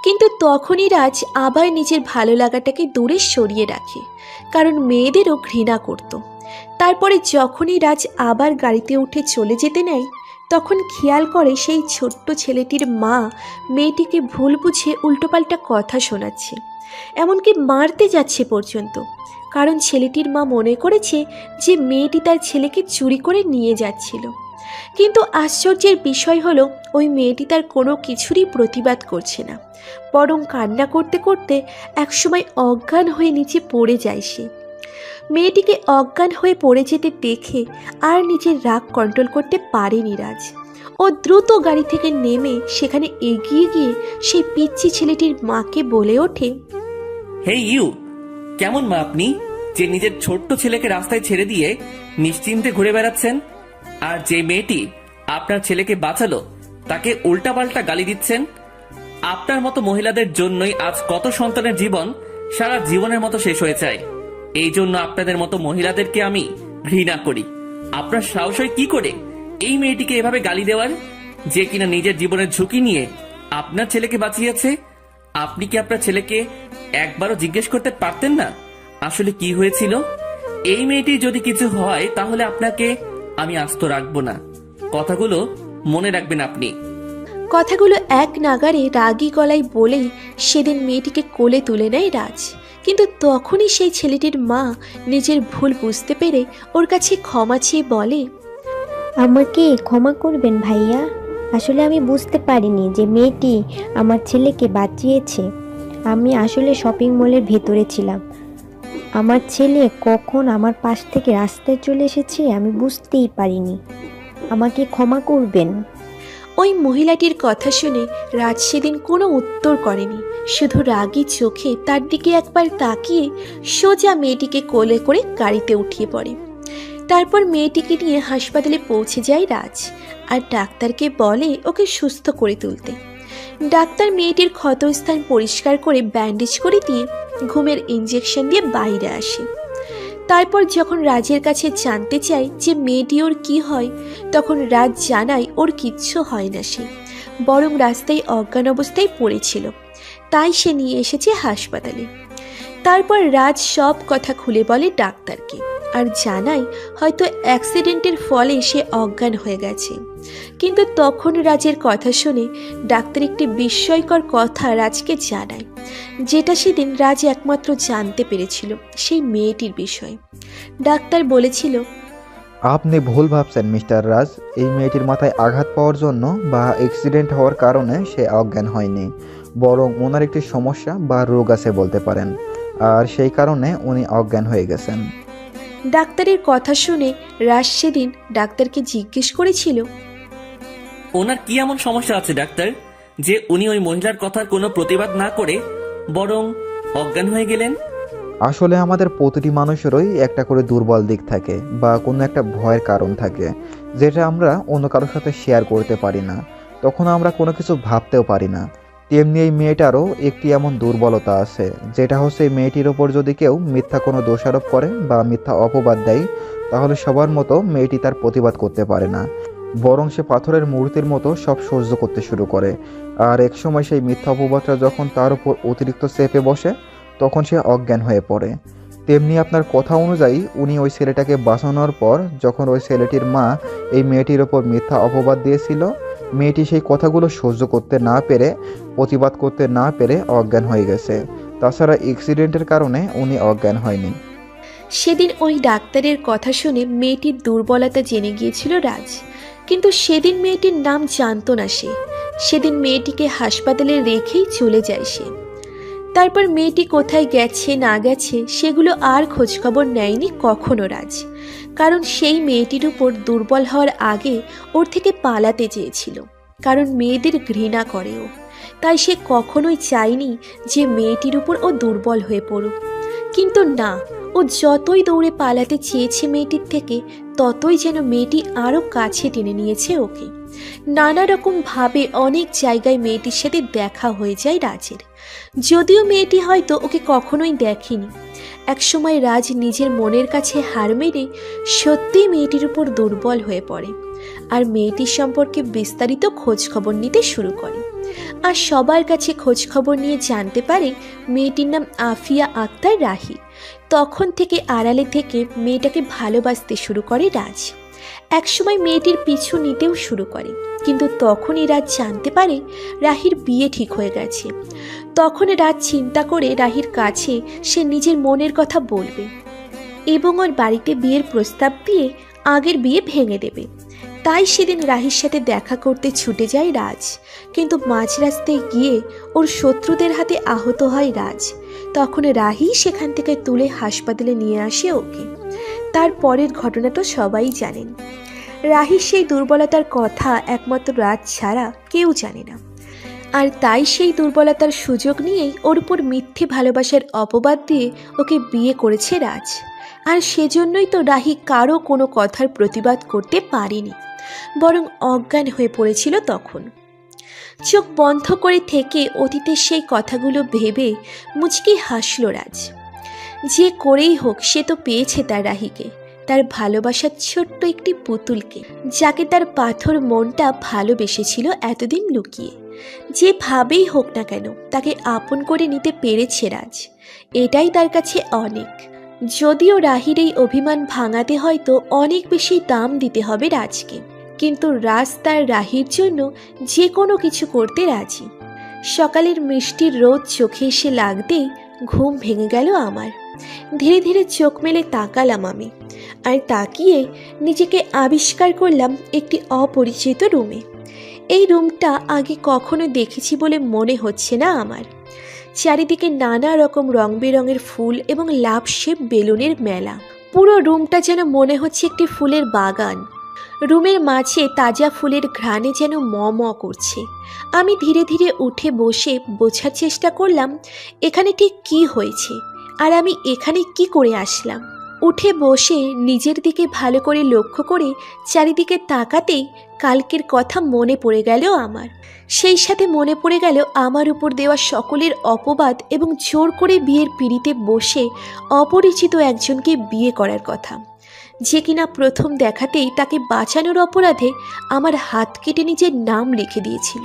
B: কিন্তু তখনই রাজ আবার নিজের ভালো লাগাটাকে দূরে সরিয়ে রাখে, কারণ মেয়েদেরও ঘৃণা করত। তারপরে যখনই রাজ আবার গাড়িতে উঠে চলে যেতে নেয়, তখন খেয়াল করে সেই ছোট্ট ছেলেটির মা মেয়েটিকে ভুল বুঝে উল্টোপাল্টা কথা শোনাচ্ছে, এমনকি মারতে যাচ্ছে পর্যন্ত, কারণ ছেলেটির মা মনে করেছে যে মেয়েটি তার ছেলেকে চুরি করে নিয়ে যাচ্ছিল। কিন্তু আশ্চর্যের বিষয় হলো ওই মেয়েটি তার কোনো কিছুরই প্রতিবাদ করছে না, বরং কান্না করতে করতে একসময় অজ্ঞান হয়ে নিচে পড়ে যায় সে। মেয়েটিকে অজ্ঞান হয়ে পড়ে যেতে দেখে আর নিজের রাগ কন্ট্রোল করতে পারেনি রাজ। ও দ্রুত গাড়ি থেকে নেমে সেখানে এগিয়ে গিয়ে সেই পিচ্চি ছেলেটির মাকে বলে ওঠে,
C: হে ইউ, কেমন মা আপনি যে নিজের ছোট্ট ছেলেকে রাস্তায় ছেড়ে দিয়ে নিশ্চিন্তে ঘুরে বেড়াচ্ছেন, আর যে মেয়েটি আপনার ছেলেকে বাঁচালো তাকে উল্টাপাল্টা গালি দিচ্ছেন? আপনার মতো মহিলাদের জন্যই আজ কত সন্তানের জীবন সারা জীবনের মতো শেষ হয়ে যায়। এই জন্য আপনাদের মতো মহিলাদেরকে আমি ঘৃণা করি। আপনার সাহস হয় কি করে এই মেয়েটিকে এভাবে গালি দেওয়ার, যে কিনা নিজের জীবনের ঝুঁকি নিয়ে আপনার ছেলেকে বাঁচিয়েছে? আপনি কি আপনার ছেলেকে একবারও জিজ্ঞেস করতে পারতেন না আসলে কি হয়েছিল? এই মেয়েটির যদি কিছু হয় তাহলে আপনাকে আমি আস্ত রাখবো না। কথাগুলো মনে রাখবেন আপনি।
B: কথাগুলো এক নাগারে রাগী গলায় বলেই সেদিন মেয়েটিকে কোলে তুলে নেয় রাজ। কিন্তু তখনই সেই ছেলেটির মা নিজের ভুল বুঝতে পেরে ওর কাছে ক্ষমা চেয়ে বলে,
H: আমাকে ক্ষমা করবেন ভাইয়া, আসলে আমি বুঝতে পারিনি যে মেয়েটি আমার ছেলেকে বাঁচিয়েছে। আমি আসলে শপিং মলের ভেতরে ছিলাম, আমার ছেলে কখন আমার পাশ থেকে রাস্তায় চলে এসেছে আমি বুঝতেই পারিনি, আমাকে ক্ষমা করবেন।
B: ওই মহিলাটির কথা শুনে রাজ সেদিন কোনো উত্তর করেনি, শুধু রাগী চোখে তার দিকে একবার তাকিয়ে সোজা মেয়েটিকে কোলে করে গাড়িতে উঠিয়ে পড়ে। তারপর মেয়েটিকে নিয়ে হাসপাতালে পৌঁছে যায় রাজ, আর ডাক্তারকে বলে ওকে সুস্থ করে তুলতে। ডাক্তার মেয়েটির ক্ষতস্থান পরিষ্কার করে ব্যান্ডেজ করে দিয়ে ঘুমের ইঞ্জেকশন দিয়ে বাইরে আসে। তারপর যখন রাজের কাছে জানতে চায় যে মেয়েটি ওর কী হয়, তখন রাজ জানায় ওর কিচ্ছু হয় না, সে বরং রাস্তায় অজ্ঞান অবস্থায় পড়েছিল, তাই সে নিয়ে এসেছে হাসপাতালে। তারপর রাজ সব কথা খুলে বলে ডাক্তারকে, আর জানায় হয়তো অ্যাক্সিডেন্টের ফলে সে অজ্ঞান হয়ে গেছে। কিন্তু তখন রাজের কথা শুনে ডাক্তার একটি বিস্ময়কর কথা রাজকে জানায়, যেটা সেদিন রাজ একমাত্র জানতে পেরেছিল সেই মেয়েটির বিষয়। ডাক্তার বলেছিল,
D: আপনি ভুল ভাবছেন মিস্টার রাজ। এই মেয়েটির মাথায় আঘাত পাওয়ার জন্য বা অ্যাক্সিডেন্ট হওয়ার কারণে সে অজ্ঞান হয়নি, বরং ওনার একটি সমস্যা বা রোগ আছে বলতে পারেন, আর সেই কারণে উনি অজ্ঞান হয়ে গেছেন।
B: ডাক্তারের কথা শুনে রাজ সেদিন ডাক্তারকে জিজ্ঞেস করেছিল,
C: ওনার কি এমন সমস্যা আছে ডাক্তার, যে উনি ওই মহিলার কথার কোনো প্রতিবাদ না করে বরং অজ্ঞান হয়ে গেলেন?
D: আসলে আমাদের প্রতিটি মানুষেরই একটা করে দুর্বল দিক থাকে বা কোনো একটা ভয়ের কারণ থাকে, যেটা আমরা অন্য কারোর সাথে শেয়ার করতে পারি না। তখন আমরা কোনো কিছু ভাবতেও পারি না। তেমনি এই মেয়েটারও একটি এমন দুর্বলতা আছে, যেটা হচ্ছে এই মেয়েটির ওপর যদি কেউ মিথ্যা কোনো দোষারোপ করে বা মিথ্যা অপবাদ দেয়, তাহলে সবার মতো মেয়েটি তার প্রতিবাদ করতে পারে না, বরং সে পাথরের মূর্তির মতো সব সহ্য করতে শুরু করে। আর একসময় সেই মিথ্যা অপবাদটা যখন তার উপর অতিরিক্ত চেপে বসে, তখন সে অজ্ঞান হয়ে পড়ে। তেমনি আপনার কথা অনুযায়ী উনি ওই ছেলেটাকে বাঁচানোর পর যখন ওই ছেলেটির মা এই মেয়েটির ওপর মিথ্যা অপবাদ দিয়েছিল, মেয়েটি সেই কথাগুলো সহ্য করতে না পেরে, প্রতিবাদ করতে না পেরে অজ্ঞান হয়ে গেছে। তাছাড়া অ্যাক্সিডেন্টের কারণে উনি অজ্ঞান হয়নি।
B: সেদিন ওই ডাক্তারের কথা শুনে মেয়েটির দুর্বলতা জেনে গিয়েছিল রাজ, কিন্তু সেদিন মেয়েটির নাম জানতো না সে। সেদিন মেয়েটিকে হাসপাতালে রেখেই চলে যায় সে। তারপর মেয়েটি কোথায় গেছে না গেছে সেগুলো আর খোঁজখবর নেয়নি কখনো রাজ, কারণ সেই মেয়েটির উপর দুর্বল হওয়ার আগে ওর থেকে পালাতে চেয়েছিল, কারণ মেয়েদের ঘৃণা করে ও। তাই সে কখনোই চায়নি যে মেয়েটির উপর ও দুর্বল হয়ে পড়ুক। কিন্তু না, ও যতই দৌড়ে পালাতে চেয়েছে মেয়েটির থেকে, ততই যেন মেয়েটি আরও কাছে টেনে নিয়েছে ওকে। নানা রকম ভাবে অনেক জায়গায় মেয়েটির সাথে দেখা হয়ে যায় রাজের, যদিও মেয়েটি হয়তো ওকে কখনোই দেখেনি। একসময় রাজ নিজের মনের কাছে হার মেনে সত্যিই মেয়েটির উপর দুর্বল হয়ে পড়ে, আর মেয়েটির সম্পর্কে বিস্তারিত খোঁজ খবর নিতে শুরু করে। আর সবার কাছে খোঁজ খবর নিয়ে জানতে পারে মেয়েটির নাম আফিয়া আক্তার রাহি। তখন থেকে আড়ালে থেকে মেয়েটাকে ভালোবাসতে শুরু করে রাজ। একসময় মেয়েটির পিছু নিতেও শুরু করে, কিন্তু তখনই রাজ জানতে পারে রাহির বিয়ে ঠিক হয়ে গেছে। তখন রাজ চিন্তা করে রাহির কাছে সে নিজের মনের কথা বলবে এবং ওর বাড়িতে বিয়ের প্রস্তাব দিয়ে আগের বিয়ে ভেঙে দেবে। তাই সেদিন রাহির সাথে দেখা করতে ছুটে যায় রাজ, কিন্তু মাঝ রাস্তায় গিয়ে ওর শত্রুদের হাতে আহত হয় রাজ। তখন রাহি সেখান থেকে তুলে হাসপাতালে নিয়ে আসে ওকে। তার পরের ঘটনা তো সবাই জানেন। রাহির সেই দুর্বলতার কথা একমাত্র রাজ ছাড়া কেউ জানে না, আর তাই সেই দুর্বলতার সুযোগ নিয়েই ওর উপর মিথ্যে ভালোবাসার অপবাদ দিয়ে ওকে বিয়ে করেছে রাজ। আর সেজন্যই তো রাহি কারো কোনো কথার প্রতিবাদ করতে পারেনি, বরং অজ্ঞান হয়ে পড়েছিল তখন। চোখ বন্ধ করে থেকে অতীতের সেই কথাগুলো ভেবে মুচকি হাসল রাজ। যে করেই হোক সে তো পেয়েছে তার রাহিকে, তার ভালোবাসার ছোট্ট একটি পুতুলকে, যাকে তার পাথর মনটা ভালোবেসেছিল এতদিন লুকিয়ে। যেভাবেই হোক না কেন তাকে আপন করে নিতে পেরেছে রাজ, এটাই তার কাছে অনেক। যদিও রাহির এই অভিমান ভাঙাতে হয়তো অনেক বেশি দাম দিতে হবে রাজকে, কিন্তু রাজ তার রাহির জন্য যে কোনো কিছু করতে রাজি। সকালের মিষ্টির রোদ চোখে এসে লাগতেই ঘুম ভেঙে গেল আমার। ধীরে ধীরে চোখ মেলে তাকালাম আমি, আর তাকিয়ে নিজেকে আবিষ্কার করলাম একটি অপরিচিত রুমে। এই রুমটা আগে কখনো দেখেছি বলে মনে হচ্ছে না আমার। চারিদিকে নানা রকম রং বেরঙের ফুল এবং লাভ শেপ বেলুনের মেলা। পুরো রুমটা যেন মনে হচ্ছে একটি ফুলের বাগান। রুমের মাঝে তাজা ফুলের ঘ্রাণে যেন ম ম করছে। আমি ধীরে ধীরে উঠে বসে বোঝার চেষ্টা করলাম এখানে ঠিক কী হয়েছে, আর আমি এখানে কি করে আসলাম। উঠে বসে নিজের দিকে ভালো করে লক্ষ্য করে চারিদিকে তাকাতেই কালকের কথা মনে পড়ে গেল আমার। সেই সাথে মনে পড়ে গেল আমার উপর দেওয়া সকলের অপবাদ এবং জোর করে বিয়ের পিঁড়িতে বসে অপরিচিত একজনকে বিয়ে করার কথা, যে কিনা প্রথম দেখাতেই তাকে বাঁচানোর অপরাধে আমার হাত কেটে নিজের নাম লিখে দিয়েছিল।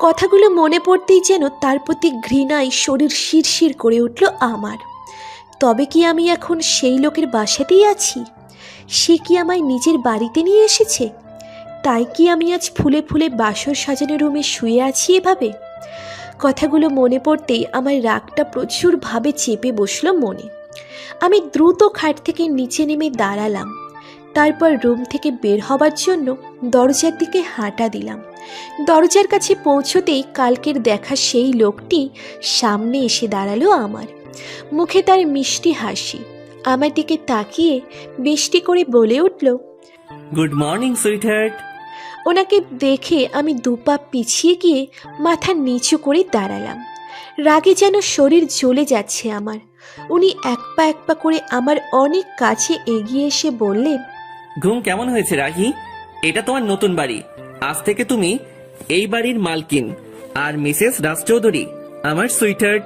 B: কথাগুলো মনে পড়তেই যেন তার প্রতি ঘৃণায় শরীর শিরশির করে উঠল আমার। তবে কি আমি এখন সেই লোকের বাসাতেই আছি? সে কি আমায় নিজের বাড়িতে নিয়ে এসেছে? তাই কি আমি আজ ফুলে ফুলে বাসর সাজানো রুমে শুয়ে আছি এভাবে? কথাগুলো মনে পড়তেই আমার রাগটা প্রচুরভাবে চেপে বসলো মনে। আমি দ্রুত খাট থেকে নিচে নেমে দাঁড়ালাম। তারপর রুম থেকে বের হবার জন্য দরজার দিকে হাঁটা দিলাম। দরজার কাছে পৌঁছতেই কালকের দেখা সেই লোকটি সামনে এসে দাঁড়ালো আমার। মুখে তার মিষ্টি হাসি। আমার দিকে তাকিয়ে বেশটি করে বলে উঠল,
C: গুড মর্নিং সুইটহার্ট।
B: ওনাকে দেখে আমি দুপা পিছিয়ে গিয়ে মাথা নিচু করে দাঁড়ালাম। রাগে যেন শরীর জ্বলে যাচ্ছে আমার। উনি এক পা করে আমার অনেক কাছে এগিয়ে এসে বললেন,
C: ঘুম কেমন হয়েছে রাহি? এটা তোমার নতুন বাড়ি। আজ থেকে তুমি এই বাড়ির মালকিন আর মিসেস রাজ চৌধুরী আমার সুইটহার্ট।